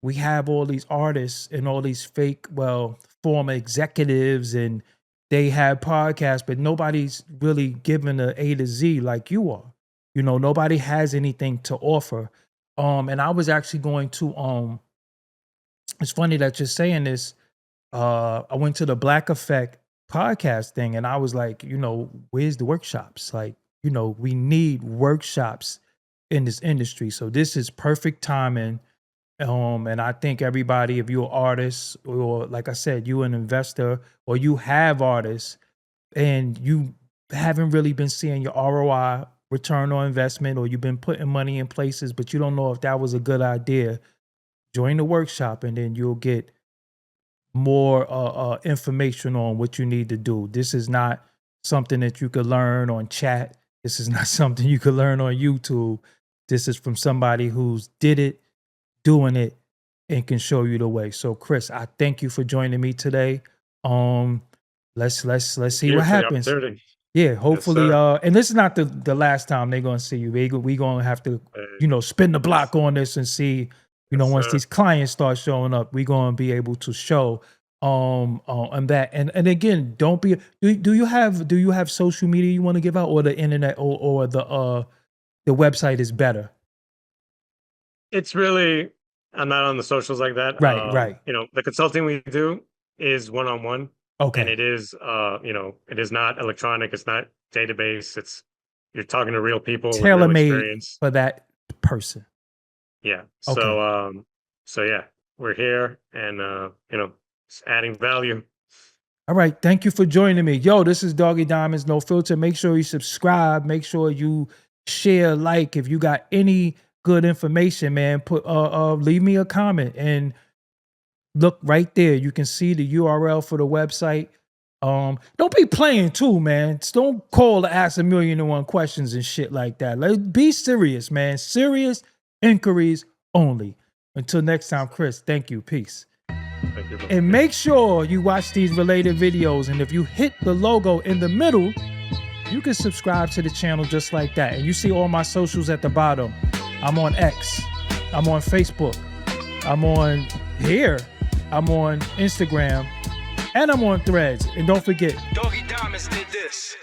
we have all these artists and all these fake, well, former executives, and they have podcasts, but nobody's really giving the A to Z like you are. You know, nobody has anything to offer. And I was actually going to, it's funny that you're saying this. I went to the Black Effect podcast thing and I was like, you know, where's the workshops? Like, you know, we need workshops in this industry. So this is perfect timing. And I think everybody, if you're an artist, or like I said, you're an investor, or you have artists and you haven't really been seeing your ROI, return on investment, or you've been putting money in places, but you don't know if that was a good idea, join the workshop and then you'll get more information on what you need to do. This is not something that you could learn on chat. This is not something you could learn on YouTube. This is from somebody who's did it, doing it, and can show you the way. So Chris, I thank you for joining me today. Let's see what happens. Yeah, hopefully. Yes, and this is not the last time they're gonna see you. We gonna have to, you know, spin the block on this and see, you know, once these clients start showing up, we're gonna be able to show on that. And again, don't be. Do you have social media you want to give out, or the internet, or the website is better? It's really, I'm not on the socials like that. Right. You know, the consulting we do is one-on-one. Okay. And it is, you know, it is not electronic. It's not database. You're talking to real people with real experience for that person. Yeah. Okay. So yeah, we're here and, you know, it's adding value. All right. Thank you for joining me. Yo, this is Doggie Diamonds, No Filter. Make sure you subscribe. Make sure you share, like. If you got any good information, man, leave me a comment and look right there. You can see the URL for the website. Don't be playing too, man. Don't call to ask 1,000,001 questions and shit like that. Let's be serious, man. Serious inquiries only. Until next time, Chris, thank you. Peace. Thank you. And make sure you watch these related videos. And if you hit the logo in the middle, you can subscribe to the channel just like that. And you see all my socials at the bottom. I'm on X. I'm on Facebook. I'm on here. I'm on Instagram, and I'm on Threads. And don't forget, Doggie Diamonds did this.